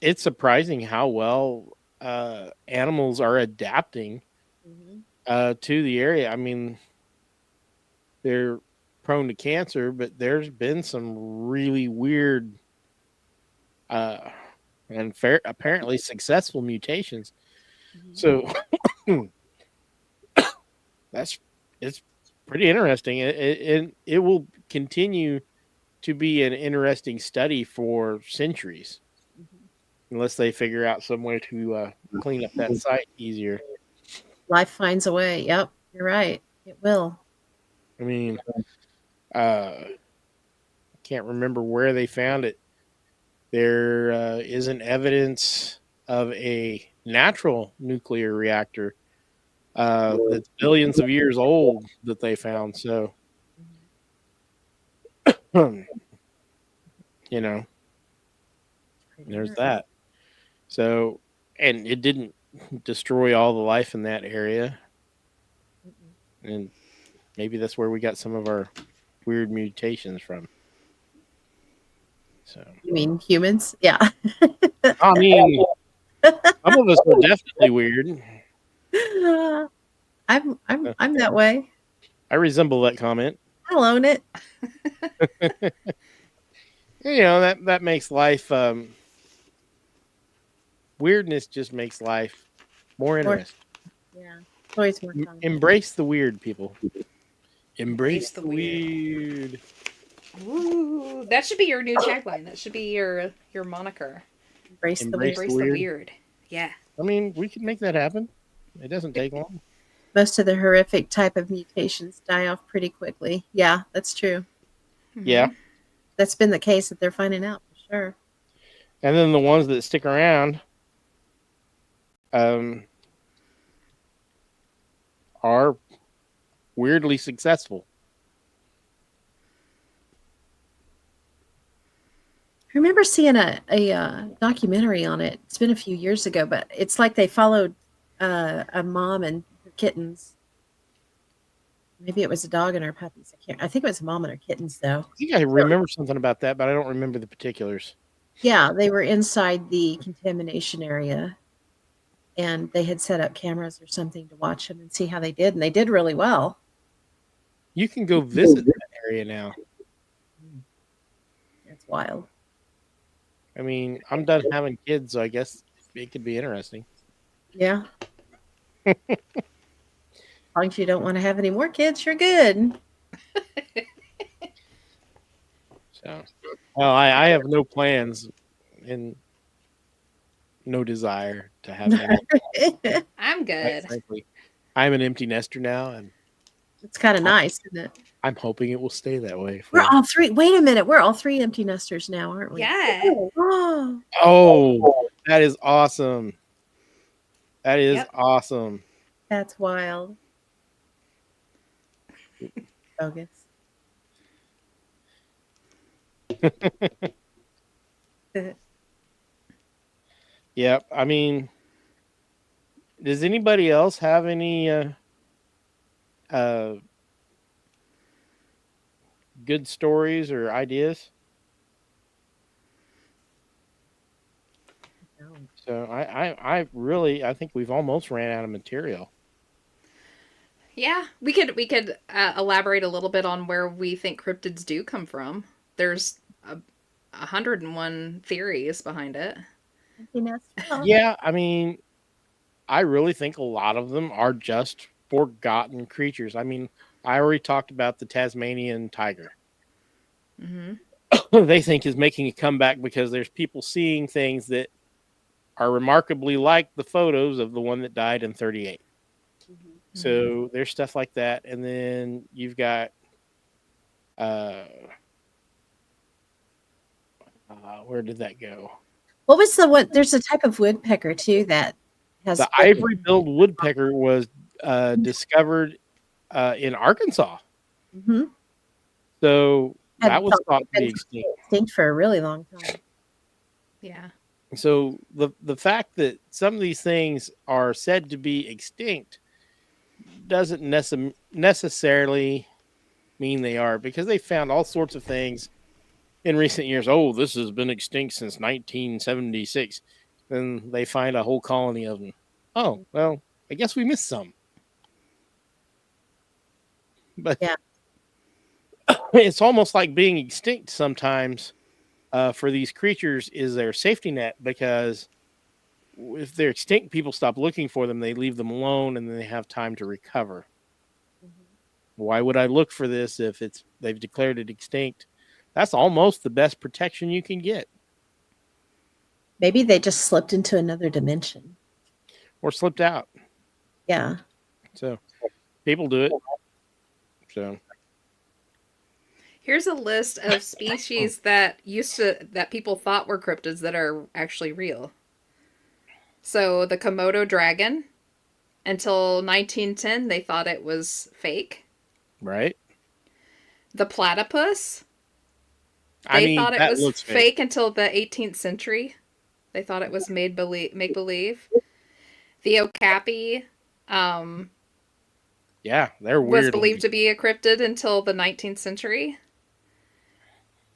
it's surprising how well animals are adapting to the area. I mean, they're prone to cancer, but there's been some really weird and apparently successful mutations. So it's pretty interesting. It will continue to be an interesting study for centuries, unless they figure out some way to clean up that site easier. Life finds a way. Yep, you're right. It will. I mean, can't remember where they found it. There isn't evidence of a natural nuclear reactor that's billions of years old that they found. So, you know, there's that. So, and it didn't destroy all the life in that area. And maybe that's where we got some of our weird mutations from. So, you mean humans? Yeah. I mean, some of us are definitely weird. I'm that way. I resemble that comment. I'll own it. You know, that makes life weirdness just makes life more interesting. Yeah. It's always more fun. Embrace the weird, people. Embrace the weird. Ooh, that should be your new tagline. That should be your moniker. Embrace the weird. Yeah. I mean, we can make that happen. It doesn't take long. Most of the horrific type of mutations die off pretty quickly. Yeah, that's true. Yeah. That's been the case that they're finding out for sure. And then the ones that stick around are weirdly successful. I remember seeing a documentary on it. It's been a few years ago, but it's like they followed a mom and her kittens. Maybe it was a dog and her puppies. I think it was a mom and her kittens, though. I think I remember something about that, but I don't remember the particulars. Yeah, they were inside the contamination area, and they had set up cameras or something to watch them and see how they did, and they did really well. You can go visit that area now. wild. I mean, I'm done having kids, so I guess it could be interesting. Yeah. As long as you don't want to have any more kids, you're good. So, well, I have no plans and no desire to have any. I'm Quite good. frankly, I'm an empty nester now, and It's kind of nice, isn't it? I'm hoping it will stay that way. We're all three. Wait a minute. We're all three empty nesters now, aren't we? Yeah. Oh, Oh, that is awesome. That is Yep. awesome. that's wild. Bogus. Yep. I mean, does anybody else have any good stories or ideas? So I really I think we've almost ran out of material. Yeah, we could elaborate a little bit on where we think cryptids do come from. There's 101 theories behind it. Empty nest. Oh, Yeah, I mean, I really think a lot of them are just forgotten creatures. I mean, I already talked about the Tasmanian tiger. Hmm. They think is making a comeback because there's people seeing things that are remarkably like the photos of the one that died in 38. So there's stuff like that. And then you've got where did that go? what was the one? There's a type of woodpecker too that has The ivory-billed woodpecker was discovered in Arkansas. Mm-hmm. So Had that was thought thought to be been extinct. extinct for a really long time. Yeah. So the fact that some of these things are said to be extinct doesn't necessarily mean they are, because they found all sorts of things in recent years. Oh, this has been extinct since 1976. Then they find a whole colony of them. Oh, well, I guess we missed some. But Yeah. it's almost like being extinct sometimes for these creatures is their safety net, because if they're extinct, people stop looking for them. They leave them alone, and then they have time to recover. Why would I look for this if they've declared it extinct? That's almost the best protection you can get. Maybe they just slipped into another dimension. Or slipped out. Yeah. So people do it. So Here's a list of species that people thought were cryptids that are actually real. So the Komodo dragon, until 1910, they thought it was fake. right. The platypus, I they mean, thought it that was looks fake until the 18th century. They thought it was make believe. The okapi Yeah, they're weird. was believed to be a cryptid until the 19th century.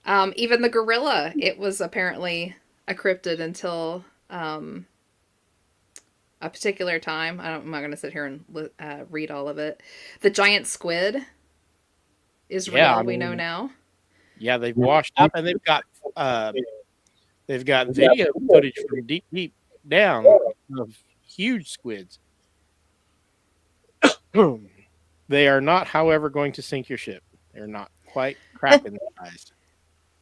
Even the gorilla, it was apparently a cryptid until a particular time. I'm not going to sit here and read all of it. The giant squid is real. Yeah, I we know mean- now. Yeah, they've washed up, and they've got video footage from deep down of huge squids. They are not, however, going to sink your ship. They're not quite crap in the eyes.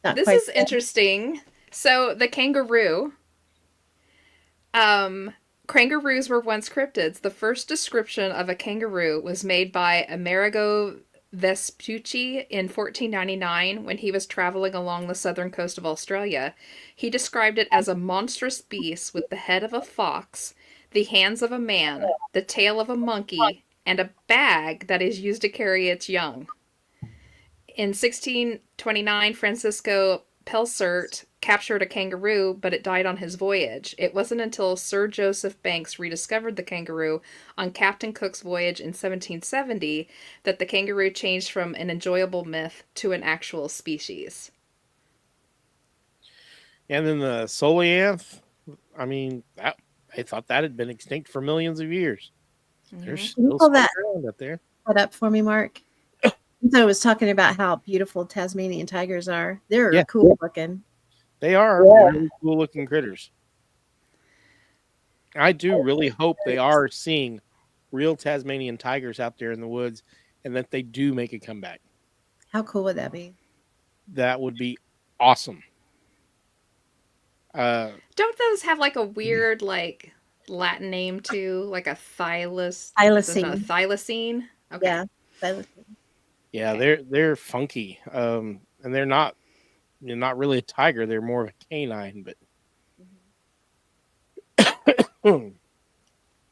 Not This quite is interesting. So the kangaroo. Kangaroos were once cryptids. The first description of a kangaroo was made by Amerigo Vespucci in 1499 when he was traveling along the southern coast of Australia. He described it as a monstrous beast with the head of a fox, the hands of a man, the tail of a monkey, and a bag that is used to carry its young. In 1629, Francisco Pelsert captured a kangaroo, but it died on his voyage. It wasn't until Sir Joseph Banks rediscovered the kangaroo on Captain Cook's voyage in 1770 that the kangaroo changed from an enjoyable myth to an actual species. And then the Solianth, I mean, I thought that had been extinct for millions of years. There's Can you still pull some that- around up there. Put up for me, Mark. I was talking about how beautiful Tasmanian tigers are. They're Yeah. cool looking. They are really cool looking critters. I do really hope they are seeing real Tasmanian tigers out there in the woods and that they do make a comeback. How cool would that be? That would be awesome. Don't those have like a weird like Latin name too, like a Thylacine. thylacine? Okay. Yeah. Thylacine. Yeah, they're funky. And they're not really a tiger, they're more of a canine, but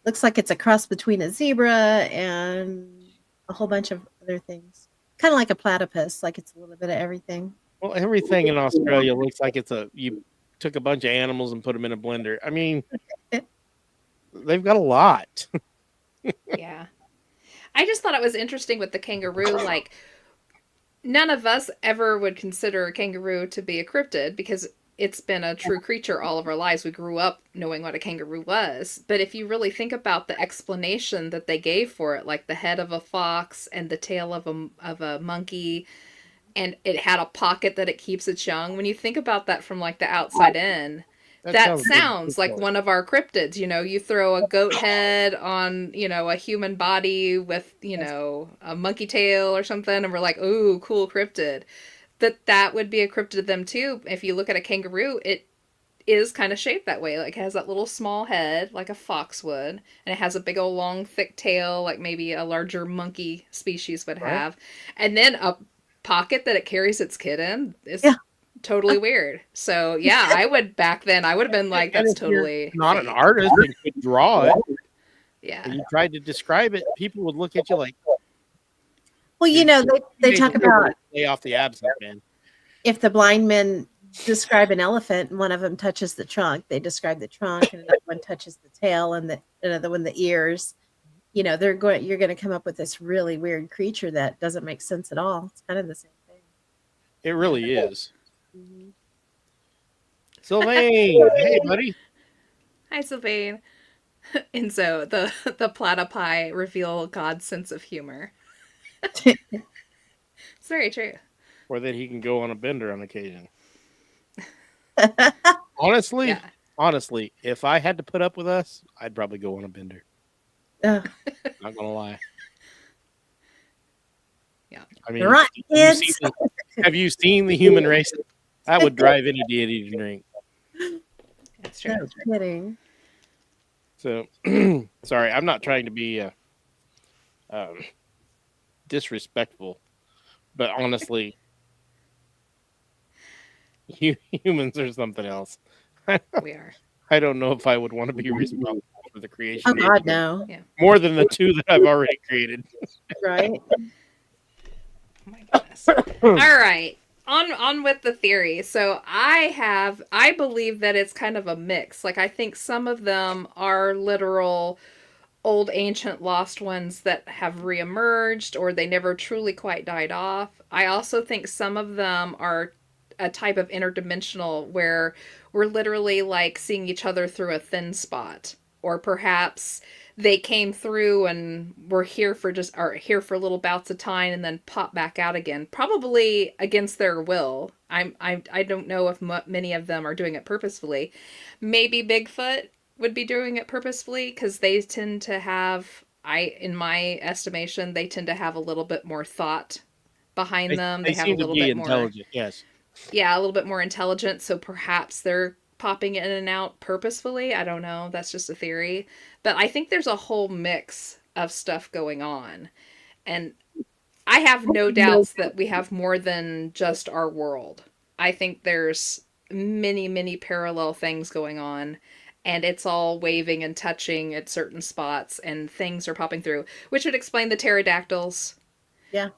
Looks like it's a cross between a zebra and a whole bunch of other things. Kind of like a platypus, like it's a little bit of everything. well, everything in Australia looks like you took a bunch of animals and put them in a blender. I mean, they've got a lot. Yeah. I just thought it was interesting with the kangaroo. Like, none of us ever would consider a kangaroo to be a cryptid because it's been a true creature all of our lives. We grew up knowing what a kangaroo was. But if you really think about the explanation that they gave for it, like the head of a fox and the tail of a monkey, and it had a pocket that it keeps its young. When you think about that from like the outside in, that sounds like one of our cryptids. You know, you throw a goat head on, you know, a human body with, you know, a monkey tail or something, and we're like, ooh, cool cryptid. That would be a cryptid of them too. If you look at a kangaroo, it is kind of shaped that way. Like, it has that little small head like a fox would, and it has a big old long thick tail like maybe a larger monkey species would have, and then a pocket that it carries its kid in. It's totally weird. So yeah, I would back then. I would have been like, that's totally not fake. an artist and could draw it. Yeah. And you tried to describe it, people would look at you like, Well, you know, they talk about lay off the absent man. if the blind men describe an elephant and one of them touches the trunk, they describe the trunk, and another one touches the tail, and another one the ears. You know, you're going to come up with this really weird creature that doesn't make sense at all. It's kind of the same thing. It really is. Mm-hmm. Sylvain, hey buddy. Hi, Sylvain. And so the platypi reveal God's sense of humor. It's very true. Or that he can go on a bender on occasion. Honestly, if I had to put up with us, I'd probably go on a bender. Not gonna lie. Yeah. I mean, Right, kids. have you seen the human race? That would drive any deity to drink. That's true. No kidding. So, sorry, I'm not trying to be disrespectful, but honestly, humans are something else. We are. I don't know if I would want to be responsible for the creation. Oh God, no. Yeah. More than the two that I've already created. Right? Oh my goodness. All right. On with the theory. So I believe that it's kind of a mix. Like, I think some of them are literal old ancient lost ones that have reemerged, or they never truly quite died off. I also think some of them are a type of interdimensional where we're literally like seeing each other through a thin spot, or perhaps they came through and were here for little bouts of time and then pop back out again, probably against their will. I don't know if many of them are doing it purposefully. Maybe Bigfoot would be doing it purposefully because they tend to have, in my estimation, they tend to have a little bit more thought behind them. They have seem a little to be bit intelligent. more, Yes. yeah, a little bit more intelligent. So perhaps they're popping in and out purposefully. I don't know. That's just a theory. But I think there's a whole mix of stuff going on. And I have no doubts that we have more than just our world. I think there's many, many parallel things going on. And it's all waving and touching at certain spots. And things are popping through. Which would explain the pterodactyls. Yeah.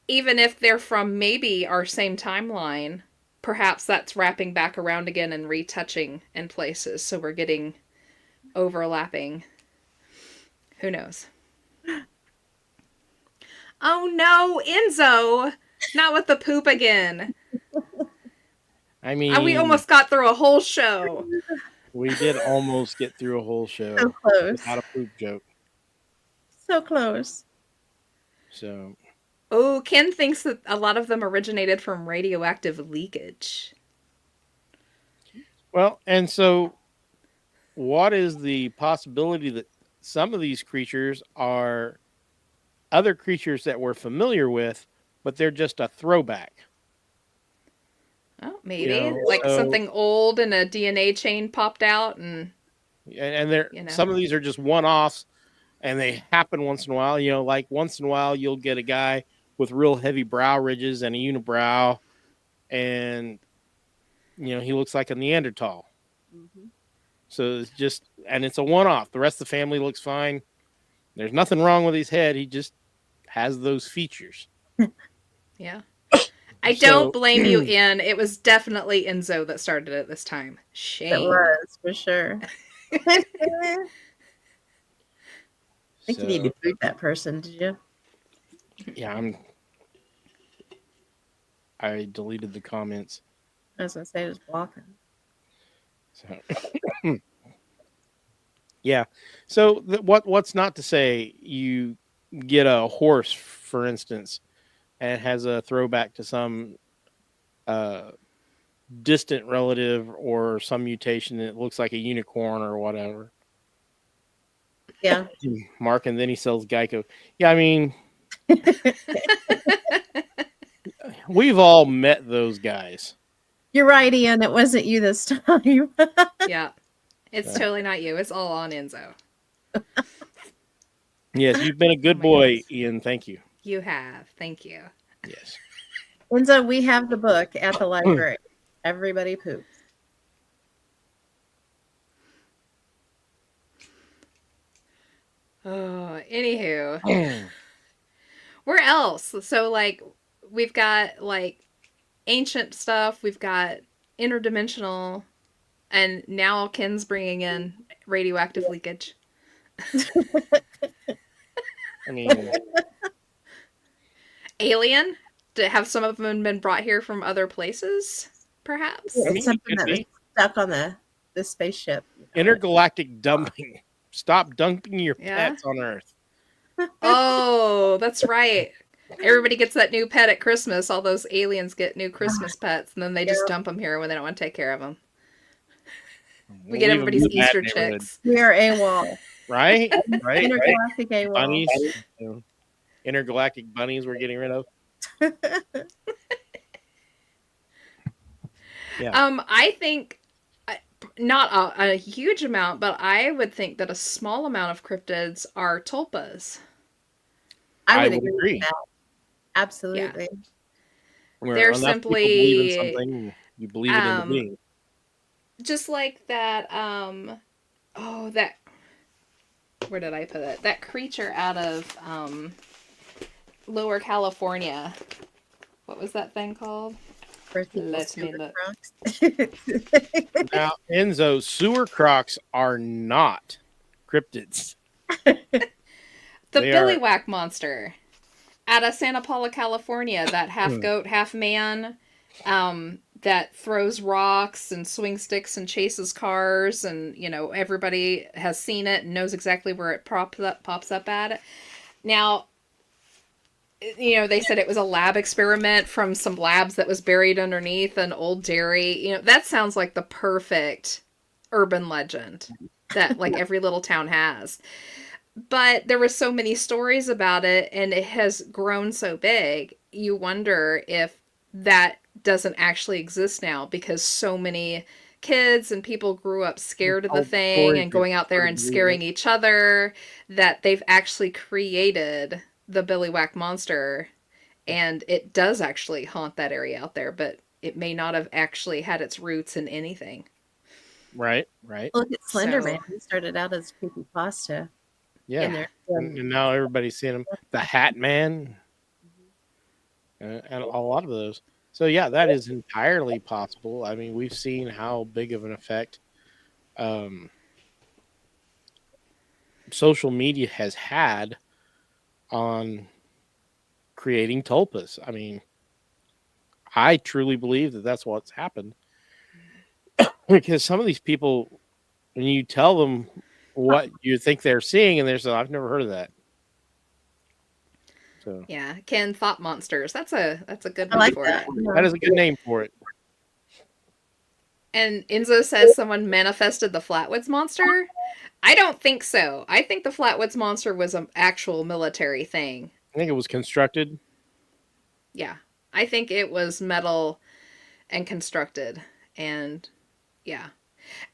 Even if they're from maybe our same timeline, perhaps that's wrapping back around again and retouching in places. So we're getting overlapping. Who knows? Oh no, Enzo! Not with the poop again. I mean, We almost got through a whole show. We did almost get through a whole show So close. without a poop joke. So close. So, Oh, Ken thinks that a lot of them originated from radioactive leakage. Well, and so what is the possibility that some of these creatures are other creatures that we're familiar with, but they're just a throwback? Oh, maybe. know, Like so- something old and a DNA chain popped out and And they're You know. some of these are just one-offs, and they happen once in a while. Like once in a while you'll get a guy with real heavy brow ridges and a unibrow, and he looks like a Neanderthal. Mhm. So it's just, and it's a one-off. The rest of the family looks fine. There's nothing wrong with his head. He just has those features. yeah. I So- don't blame you, Ian. It was definitely Enzo that started it this time. It Shame. was for sure. I think you need to boot that person. Did you? Yeah, I deleted the comments. I was gonna say it was blocking. So yeah. So what's not to say you get a horse, for instance, and it has a throwback to some distant relative or some mutation that looks like a unicorn or whatever. Yeah. Mark, and then he sells Geico. Yeah, I mean, we've all met those guys. You're right, Ian. It wasn't you this time. Yeah. It's So- totally not you. It's all on Enzo. Yes, you've been a good Oh my boy, goodness. Ian. Thank you. You have. Thank you. Yes. Enzo, we have the book at the library. Everybody poops. Oh, anywho. Where else? So, like, we've got, like, ancient stuff. We've got interdimensional. And now Ken's bringing in radioactive leakage. I mean, Alien? Have some of them been brought here from other places, perhaps? I mean, It's something it that could was be. stuck on the spaceship. Intergalactic dumping. Stop dumping your Yeah. pets on Earth. Oh, that's right. Everybody gets that new pet at Christmas. All those aliens get new Christmas pets, and then they just Yeah. dump them here when they don't want to take care of them. We We'll get leave 'em everybody's in a bad Easter neighborhood. chicks. We are AWOL. Right? Right? Intergalactic AWOL. Bunnies. Intergalactic bunnies we're getting rid of. Yeah. I think not a huge amount, but I would think that a small amount of cryptids are tulpas. I would would agree. agree. With that. Absolutely. Where They're enough people believe in simply, something, you believe it in the being. Just like that, where did I put it? That creature out of Lower California. What was that thing called? First people Let me super look. crunks. Now, Enzo, sewer crocs are not cryptids. The They Billy are- Whack monster out of Santa Paula, California. That half goat, half man, that throws rocks and swing sticks and chases cars, and everybody has seen it and knows exactly where it pops up at. Now, they said it was a lab experiment from some labs that was buried underneath an old dairy. That sounds like the perfect urban legend that like every little town has. But there were so many stories about it, and it has grown so big, you wonder if that doesn't actually exist now, because so many kids and people grew up scared of All the the thing stories and going out there are and believed. scaring each other, that they've actually created the Billy Whack monster, and it does actually haunt that area out there, but it may not have actually had its roots in anything. Right. Look at Slender So- Man. He started out as creepypasta. Yeah. And they're And now everybody's seeing him. The Hat Man. And a lot of those. So, yeah, that is entirely possible. I mean, we've seen how big of an effect social media has had on creating tulpas. I mean, I truly believe that that's what's happened. Because some of these people, when you tell them what you think they're seeing, and they're saying, I've never heard of that. So Yeah, Ken Thought Monsters. That's a good I one like for that. it. that is a good name for it. And Enzo says someone manifested the Flatwoods Monster. I don't think so. I think the Flatwoods Monster was an actual military thing. I think it was constructed. Yeah. I think it was metal and constructed. And yeah.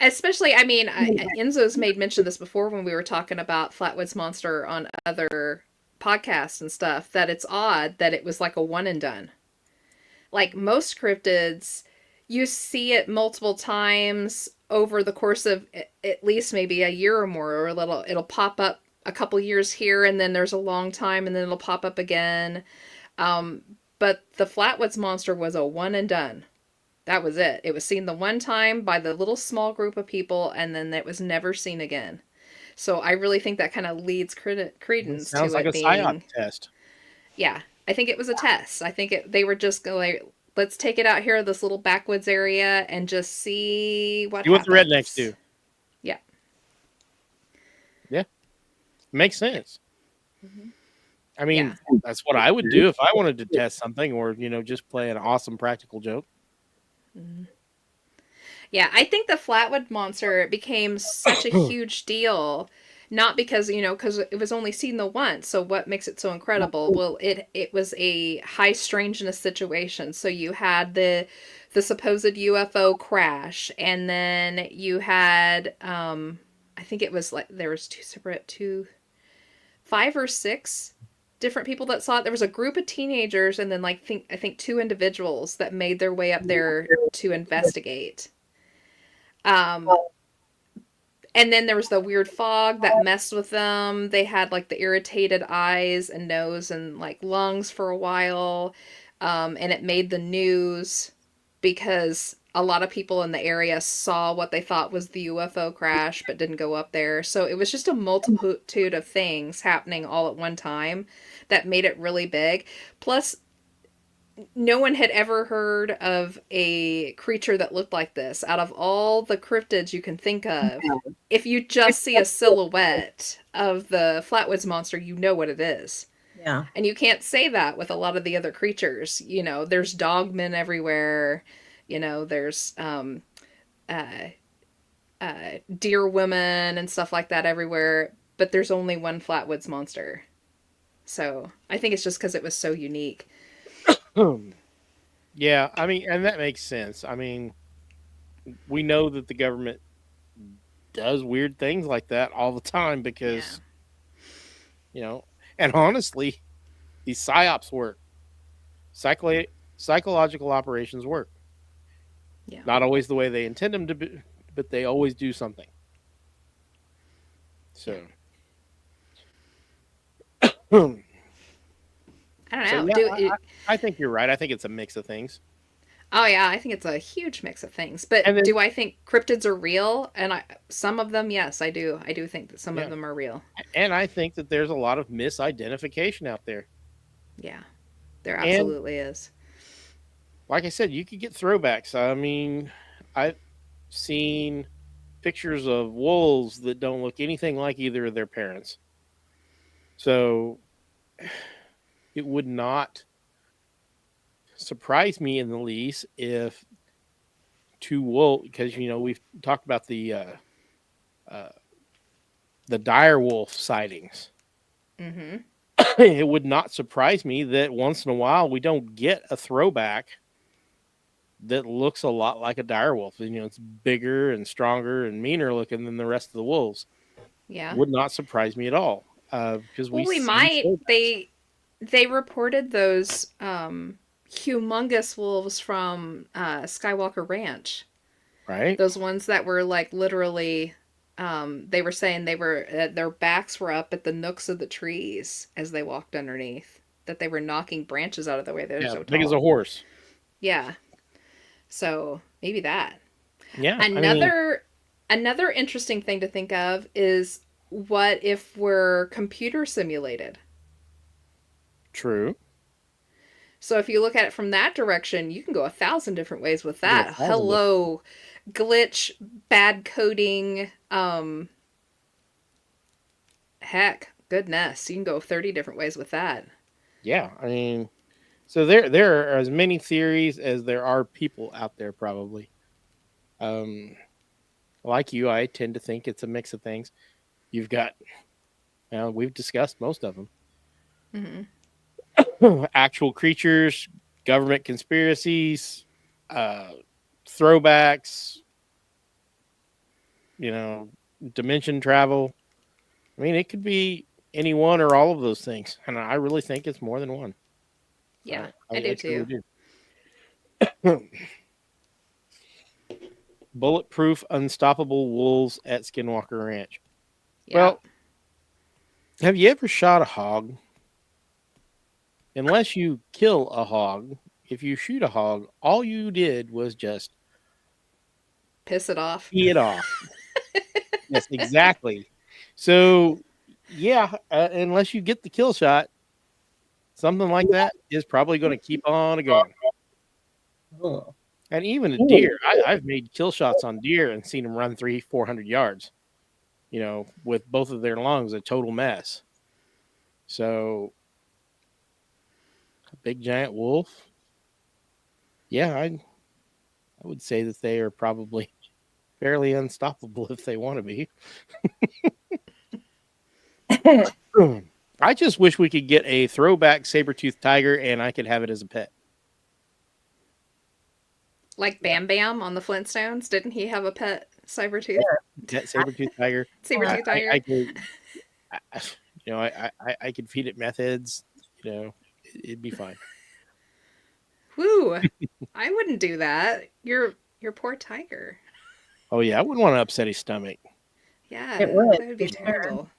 Especially, I mean, Enzo's made mention of this before when we were talking about Flatwoods Monster on other podcasts and stuff, that it's odd that it was like a one and done. Like most cryptids, you see it multiple times over the course of at least maybe a year or more, or it'll pop up a couple years here, and then there's a long time, and then it'll pop up again. But the Flatwoods Monster was a one and done. That was it. It was seen the one time by the little small group of people, and then it was never seen again. So I really think that kind of leads credence to Sounds like it a being. psyop test. Yeah, they think it was a test. I think they were just going, let's take it out here to this little backwoods area and just see what See what the happens. rednecks do. Yeah. Yeah. Makes sense. Mm-hmm. I mean, that's what I would do if I wanted to test something, or, just play an awesome practical joke. Mm-hmm. Yeah, I think the Flatwood Monster became such a huge deal, not because, because it was only seen the once. So what makes it so incredible? Well, it was a high strangeness situation. So you had the supposed UFO crash, and then you had I think it was like there was 5 or 6 different people that saw it. There was a group of teenagers, and then I think 2 individuals that made their way up there to investigate. And then there was the weird fog that messed with them. They had like the irritated eyes and nose and like lungs for a while. And it made the news because a lot of people in the area saw what they thought was the UFO crash, but didn't go up there. So it was just a multitude of things happening all at one time that made it really big. Plus, no one had ever heard of a creature that looked like this. Out of all the cryptids you can think of, if you just see a silhouette of the Flatwoods Monster, you know what it is. Yeah. And you can't say that with a lot of the other creatures. There's dogmen everywhere. There's deer women and stuff like that everywhere. But there's only one Flatwoods Monster. So I think it's just because it was so unique. Yeah, I mean, and that makes sense. I mean, we know that the government does weird things like that all the time because, and honestly, these psyops work. Psychological operations work. Yeah. Not always the way they intend them to be, but they always do something. So. I don't know. So, yeah, I think you're right. I think it's a mix of things. Oh yeah, I think it's a huge mix of things. But do I think cryptids are real? And some of them, yes, I do. I do think that some of them are real. And I think that there's a lot of misidentification out there. Yeah, there absolutely is. Like I said, you could get throwbacks. I mean, I've seen pictures of wolves that don't look anything like either of their parents. So it would not surprise me in the least if 2 wolves, because we've talked about the dire wolf sightings. Mm-hmm. It would not surprise me that once in a while we don't get a throwback that looks a lot like a dire wolf. It's bigger and stronger and meaner looking than the rest of the wolves. Yeah, would not surprise me at all. Because we might. They reported those humongous wolves from Skywalker Ranch, right? Those ones that were like literally. They were saying their backs were up at the nooks of the trees as they walked underneath. That they were knocking branches out of the way. They're so big tall. as a horse. Yeah. So maybe that. Yeah. Another interesting thing to think of is what if we're computer simulated? True. So if you look at it from that direction, you can go 1,000 different ways with that. Hello, glitch, bad coding, heck, goodness, you can go 30 different ways with that. Yeah, I mean, so there are as many theories as there are people out there, probably. Um, like you, I tend to think it's a mix of things. You've got, we've discussed most of them. Actual creatures, government conspiracies, uh, throwbacks, dimension travel. I mean, it could be any one or all of those things, and I really think it's more than one. Yeah, I do too. Do. Bulletproof, unstoppable wolves at Skinwalker Ranch. Yeah. Well, have you ever shot a hog? Unless you kill a hog, if you shoot a hog, all you did was just piss it off. pee it off. Yes, exactly. So, yeah, unless you get the kill shot, something like that is probably going to keep on going. And even a deer, I've made kill shots on deer and seen them run 300-400 yards, with both of their lungs a total mess. So, a big giant wolf, yeah, I would say that they are probably fairly unstoppable if they want to be. I just wish we could get a throwback saber-toothed tiger and I could have it as a pet. Like Bam Bam on the Flintstones. Didn't he have a pet saber-tooth? That saber-toothed tiger. Saber-tooth tiger. I could feed it meth heads. It'd be fine. Woo! I wouldn't do that. Your poor tiger. Oh yeah, I wouldn't want to upset his stomach. Yeah, It would. That would be terrible.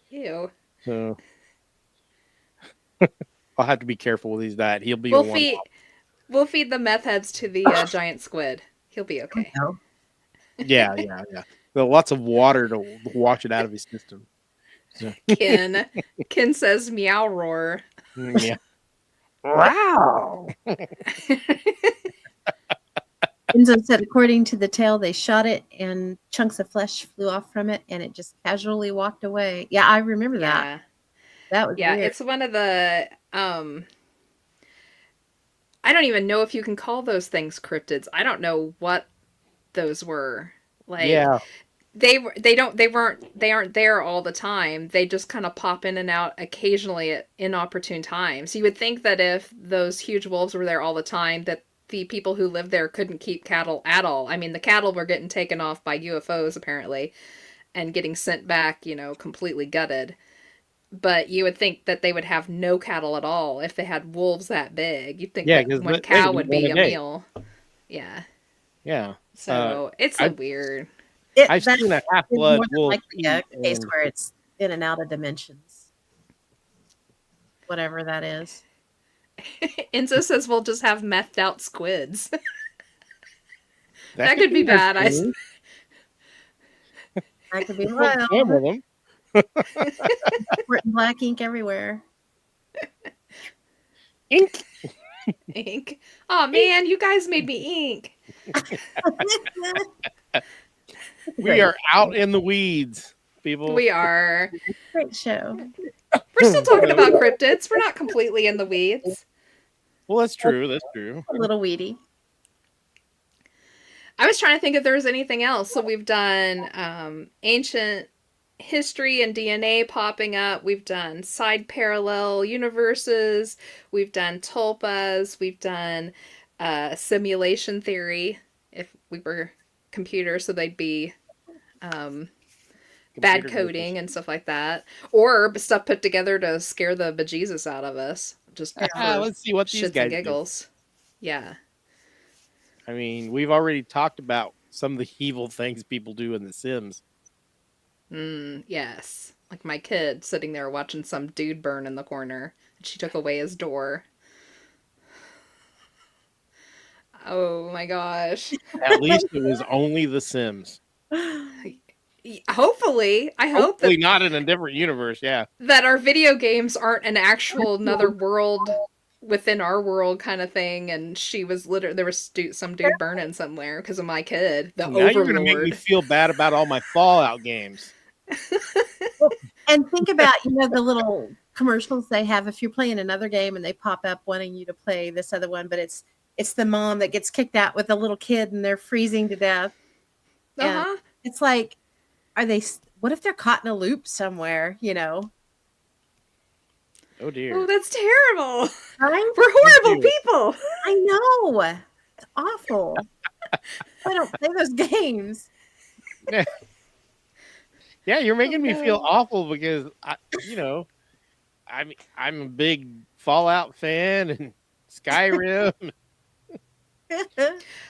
Ew. So I'll have to be careful with his diet. He'll be We'll feed the meth heads to the giant squid. He'll be okay. Yeah. Well, lots of water to wash it out of his system. So. Ken says meow roar. Yeah. Wow. Enzo said, according to the tale, they shot it and chunks of flesh flew off from it and it just casually walked away. Yeah, I remember that. Yeah. That was weird. It's one of the I don't even know if you can call those things cryptids. I don't know what those were. Like, yeah. They aren't there all the time. They just kind of pop in and out occasionally at inopportune times. You would think that if those huge wolves were there all the time, that the people who lived there couldn't keep cattle at all. I mean, the cattle were getting taken off by UFOs apparently and getting sent back, completely gutted. But you would think that they would have no cattle at all if they had wolves that big. You'd think that one cow would be a meal. Yeah. Yeah. So it's weird. I've seen a half-blood wolf. Likely a case where it's in and out of dimensions. Whatever that is. Enzo says we'll just have methed out squids. That could be bad. That could be wild. Written black ink everywhere. Ink. Ink. Oh man, you guys made me ink. We are out in the weeds, people. We are. Great show. We're still talking about cryptids. We're not completely in the weeds. Well, that's true. That's true. A little weedy. I was trying to think if there was anything else. So we've done ancient history and DNA popping up. We've done side parallel universes. We've done tulpas. We've done simulation theory. If we were computers, so they'd be bad coding and stuff like that, or stuff put together to scare the bejesus out of us. Just let's see what these shits guys and giggles. Do. Yeah. I mean, we've already talked about some of the evil things people do in The Sims. Yes. Like my kid sitting there watching some dude burn in the corner, and she took away his door. Oh my gosh. At least it was only The Sims. Hopefully. I hope Hopefully not in a different universe, yeah. That our video games aren't an actual another world within our world kind of thing, and she was literally, there was some dude burning somewhere because of my kid. The now you're going to make me feel bad about all my Fallout games. And think about, the little commercials they have if you're playing another game and they pop up wanting you to play this other one, but it's the mom that gets kicked out with a little kid and they're freezing to death. And Uh-huh. it's like, what if they're caught in a loop somewhere, you know? Oh dear. Oh, that's terrible. Right? We're horrible Dear. people. I know. It's awful. I don't play those games. Yeah, you're making me feel no. awful because I'm a big Fallout fan and Skyrim.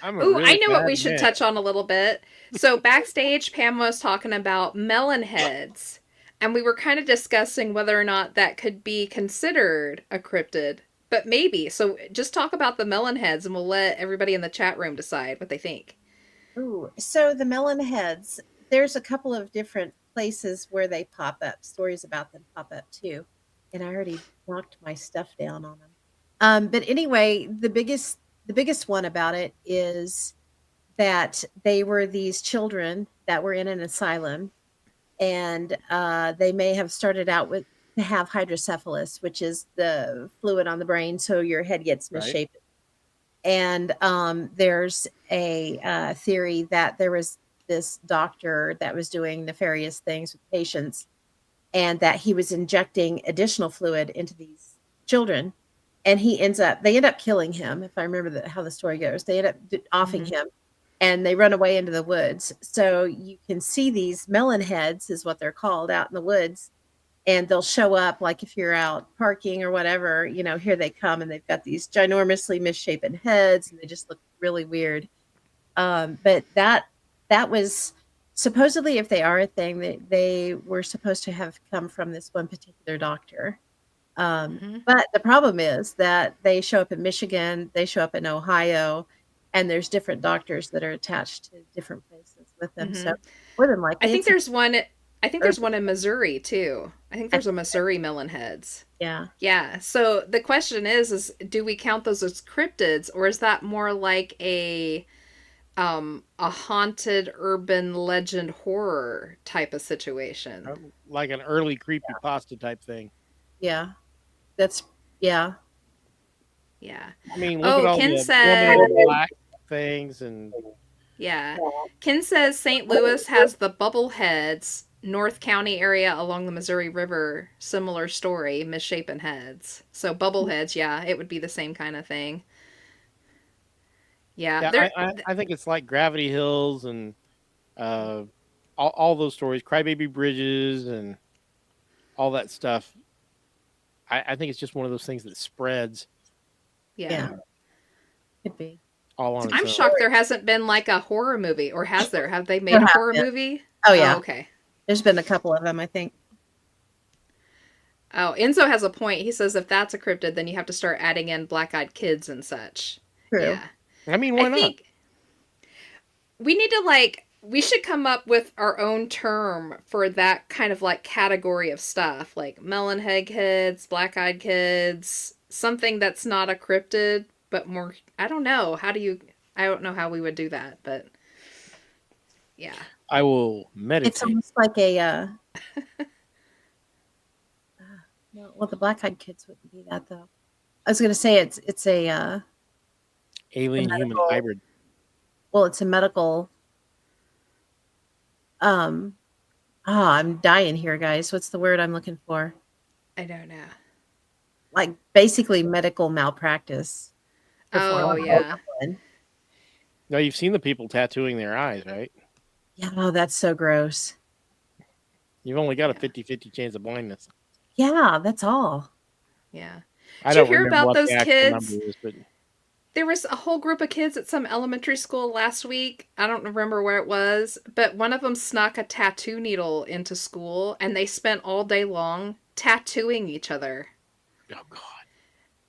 I'm a Ooh, really I know what bad we should man. touch on a little bit. So backstage, Pam was talking about melon heads, and we were kind of discussing whether or not that could be considered a cryptid, but maybe. So just talk about the melon heads, and we'll let everybody in the chat room decide what they think. Ooh, so the melon heads, there's a couple of different places where they pop up. Stories about them pop up too. And I already knocked my stuff down on them. But anyway, the biggest one about it is that they were these children that were in an asylum, and they may have started out to have hydrocephalus, which is the fluid on the brain, so your head gets Right. misshapen. And there's a theory that there was this doctor that was doing nefarious things with patients, and that he was injecting additional fluid into these children. And they end up killing him. If I remember how the story goes, they end up offing him, and they run away into the woods. So you can see these melon heads, is what they're called, out in the woods. And they'll show up, like if you're out parking or whatever, here they come, and they've got these ginormously misshapen heads, and they just look really weird. But that was supposedly, if they are a thing, they were supposed to have come from this one particular doctor. But the problem is that they show up in Michigan, they show up in Ohio, and there's different doctors that are attached to different places with them. So more than likely, I think there's one in Missouri too. I think there's a Missouri melon heads. Yeah. Yeah. So the question is do we count those as cryptids, or is that more like a haunted urban legend horror type of situation? Like an early creepypasta type thing. Yeah. That's, yeah. Yeah. I mean, look at all Ken the said, woman in black things and yeah. Ken says St. Louis has the bubbleheads, North County area along the Missouri River. Similar story, misshapen heads. So bubbleheads, yeah, it would be the same kind of thing. Yeah. I think it's like Gravity Hills and all those stories, Crybaby Bridges and all that stuff. I think it's just one of those things that spreads. Yeah. Could be. All on its I'm own. shocked there hasn't been like a horror movie, or has there? Have they made a horror movie? Oh, yeah. Okay. There's been a couple of them, I think. Oh, Enzo has a point. He says if that's a cryptid, then you have to start adding in black-eyed kids and such. True. Yeah. I mean, why I not? think we need to we should come up with our own term for that kind of category of stuff, like melon heads, black-eyed kids, something that's not a cryptid, but more, I don't know. I don't know how we would do that, but yeah. I will meditate. It's almost like a, well, the black-eyed kids wouldn't be that, though. I was going to say it's a, Alien human hybrid. well, it's a medical, I'm dying here, guys. What's the word I'm looking for? I don't know. Like basically medical malpractice. Oh, yeah. Now, you've seen the people tattooing their eyes, right? Yeah, oh, that's so gross. You've only got a 50-50 chance of blindness. Yeah, that's all. Yeah. I Did you don't hear remember about what those the actual kids? number is, but There was a whole group of kids at some elementary school last week. I don't remember where it was, but one of them snuck a tattoo needle into school, and they spent all day long tattooing each other. oh god.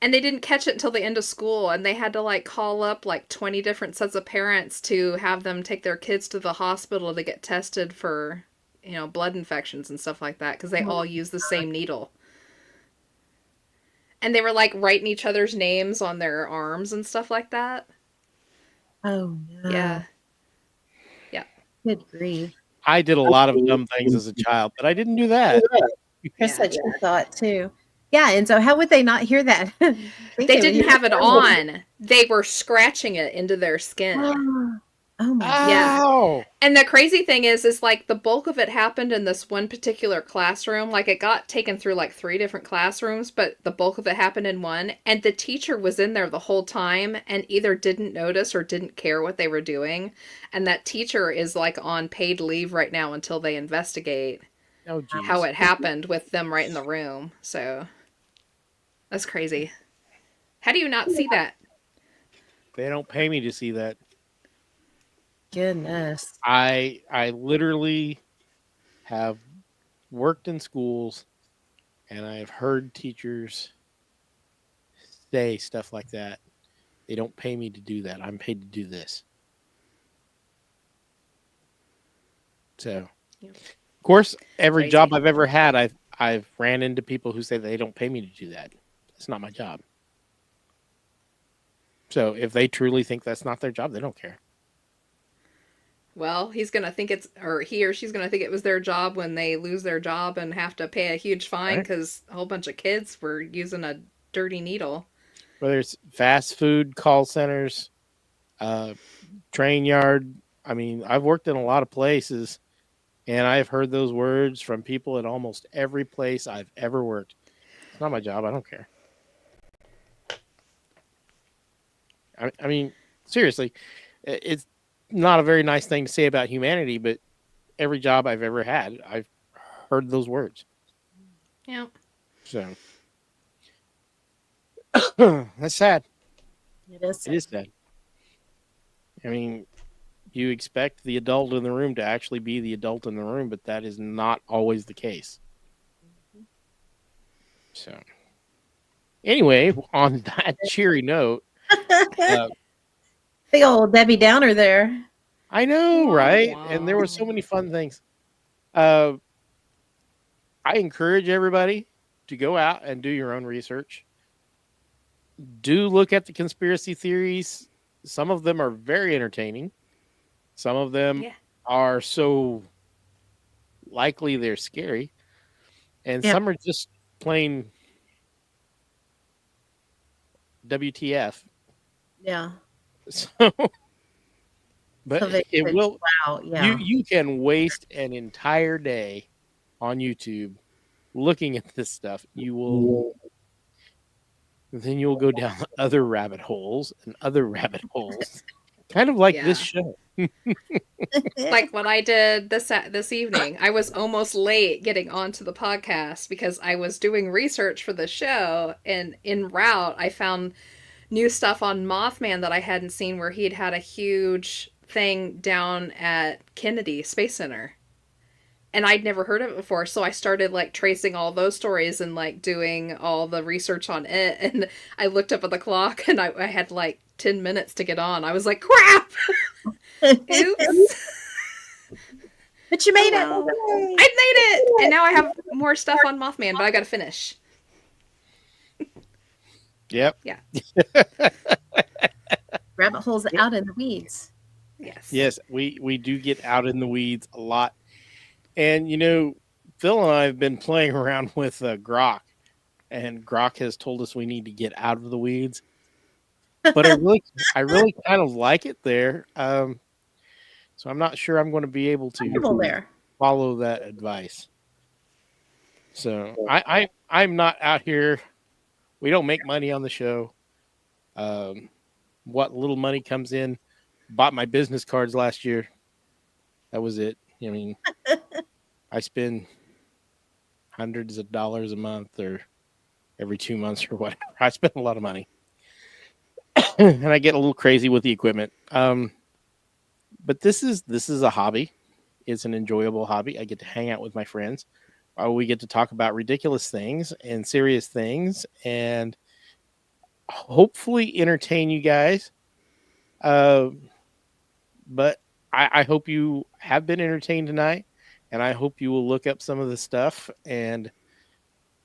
And they didn't catch it until the end of school, and they had to call up 20 different sets of parents to have them take their kids to the hospital to get tested for, blood infections and stuff like that, because they all use the same needle. And they were writing each other's names on their arms and stuff like that. Oh no. Yeah. Good grief. I did a lot of dumb things as a child, but I didn't do that. Chris said she thought too. Yeah, and so how would they not hear that? I think They would didn't hear have it it. on. They were scratching it into their skin. Oh my God. Yeah. Ow! And the crazy thing is like the bulk of it happened in this one particular classroom. Like it got taken through like 3 different classrooms, but the bulk of it happened in one. And the teacher was in there the whole time and either didn't notice or didn't care what they were doing. And that teacher is like on paid leave right now until they investigate Oh, geez. how it happened with them right in the room. So that's crazy. How do you not see that? They don't pay me to see that. Goodness. I literally have worked in schools, and I've heard teachers say stuff like that. They don't pay me to do that. I'm paid to do this. So, Yep. of course, every Crazy. job I've ever had, I've ran into people who say they don't pay me to do that. It's not my job. So if they truly think that's not their job, they don't care. Well, he's going to think it's, or he or she's going to think it was their job when they lose their job and have to pay a huge fine Right. because a whole bunch of kids were using a dirty needle. Whether it's fast food call centers, train yard. I mean, I've worked in a lot of places, and I've heard those words from people at almost every place I've ever worked. It's not my job. I don't care. I mean, seriously, it's not a very nice thing to say about humanity, but every job I've ever had, I've heard those words. Yeah. So that's sad. It is. It is sad. I mean, you expect the adult in the room to actually be the adult in the room, but that is not always the case. So, anyway, on that cheery note, Big old Debbie Downer there. I know, Wow, right? wow. And there were so many fun things. I encourage everybody to go out and do your own research. Do look at the conspiracy theories. Some of them are very entertaining. Some of them Yeah. are so likely they're scary. And Yeah. some are just plain WTF. Yeah. So, So but they it could- will. Wow. Yeah. You can waste an entire day on YouTube looking at this stuff. You will. Then you'll go down other rabbit holes and other rabbit holes, kind of like this show. Like what I did this evening. I was almost late getting onto the podcast because I was doing research for the show, and en route I found new stuff on Mothman that I hadn't seen, where he'd had a huge thing down at Kennedy Space Center. And I'd never heard of it before, so I started like tracing all those stories and like doing all the research on it. And I looked up at the clock, and I had like 10 minutes to get on. I was like, crap! Oops! But you made Well, it. I made it! And now I have more stuff on Mothman, but I gotta finish. Yep. Yeah. Rabbit holes out in the weeds. Yes. Yes, we do get out in the weeds a lot. And, you know, Phil and I have been playing around with Grok, and Grok has told us we need to get out of the weeds. But I really kind of like it there. So I'm not sure I'm going to be able Comfortable to there. follow that advice. So I'm not out here. We don't make money on the show. What little money comes in, bought my business cards last year. That was it. I mean, I spend hundreds of dollars a month or every 2 months or whatever. I spend a lot of money. And I get a little crazy with the equipment. But this is a hobby. It's an enjoyable hobby. I get to hang out with my friends. We get to talk about ridiculous things and serious things, and hopefully entertain you guys. But I hope you have been entertained tonight, and I hope you will look up some of the stuff and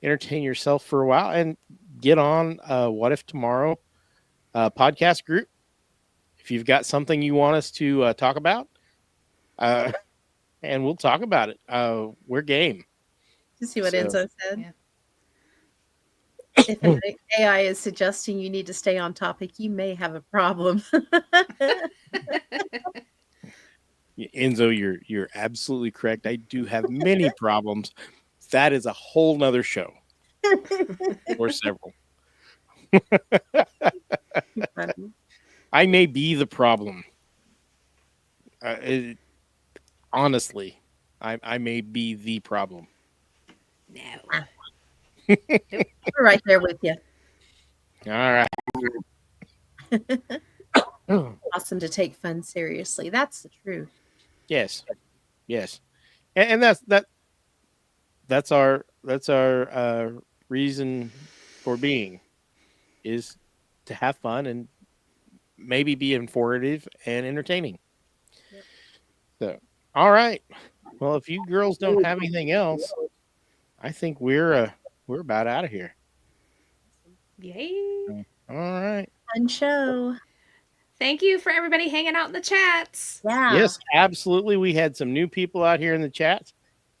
entertain yourself for a while and get on What If Tomorrow podcast group. If you've got something you want us to talk about, and we'll talk about it. We're game. To see what So- Enzo said. Yeah. If an AI is suggesting you need to stay on topic, you may have a problem. Enzo, you're absolutely correct. I do have many problems. That is a whole nother show or several. I may be the problem. Honestly, I may be the problem. No. We're right there with you. All right. Awesome to take fun seriously. That's the truth. Yes, yes, and that's our reason for being, is to have fun and maybe be informative and entertaining. Yep. So, all right. Well, if you girls don't have anything else, I think we're about out of here. Yay. All right. Fun show. Thank you for everybody hanging out in the chats. Yeah. Yes, absolutely. We had some new people out here in the chat,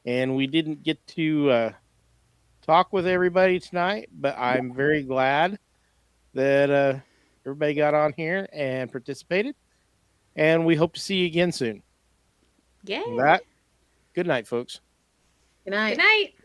and we didn't get to talk with everybody tonight, but I'm very glad that everybody got on here and participated, and we hope to see you again soon. Yay. With that, good night, folks. Good night. Good night.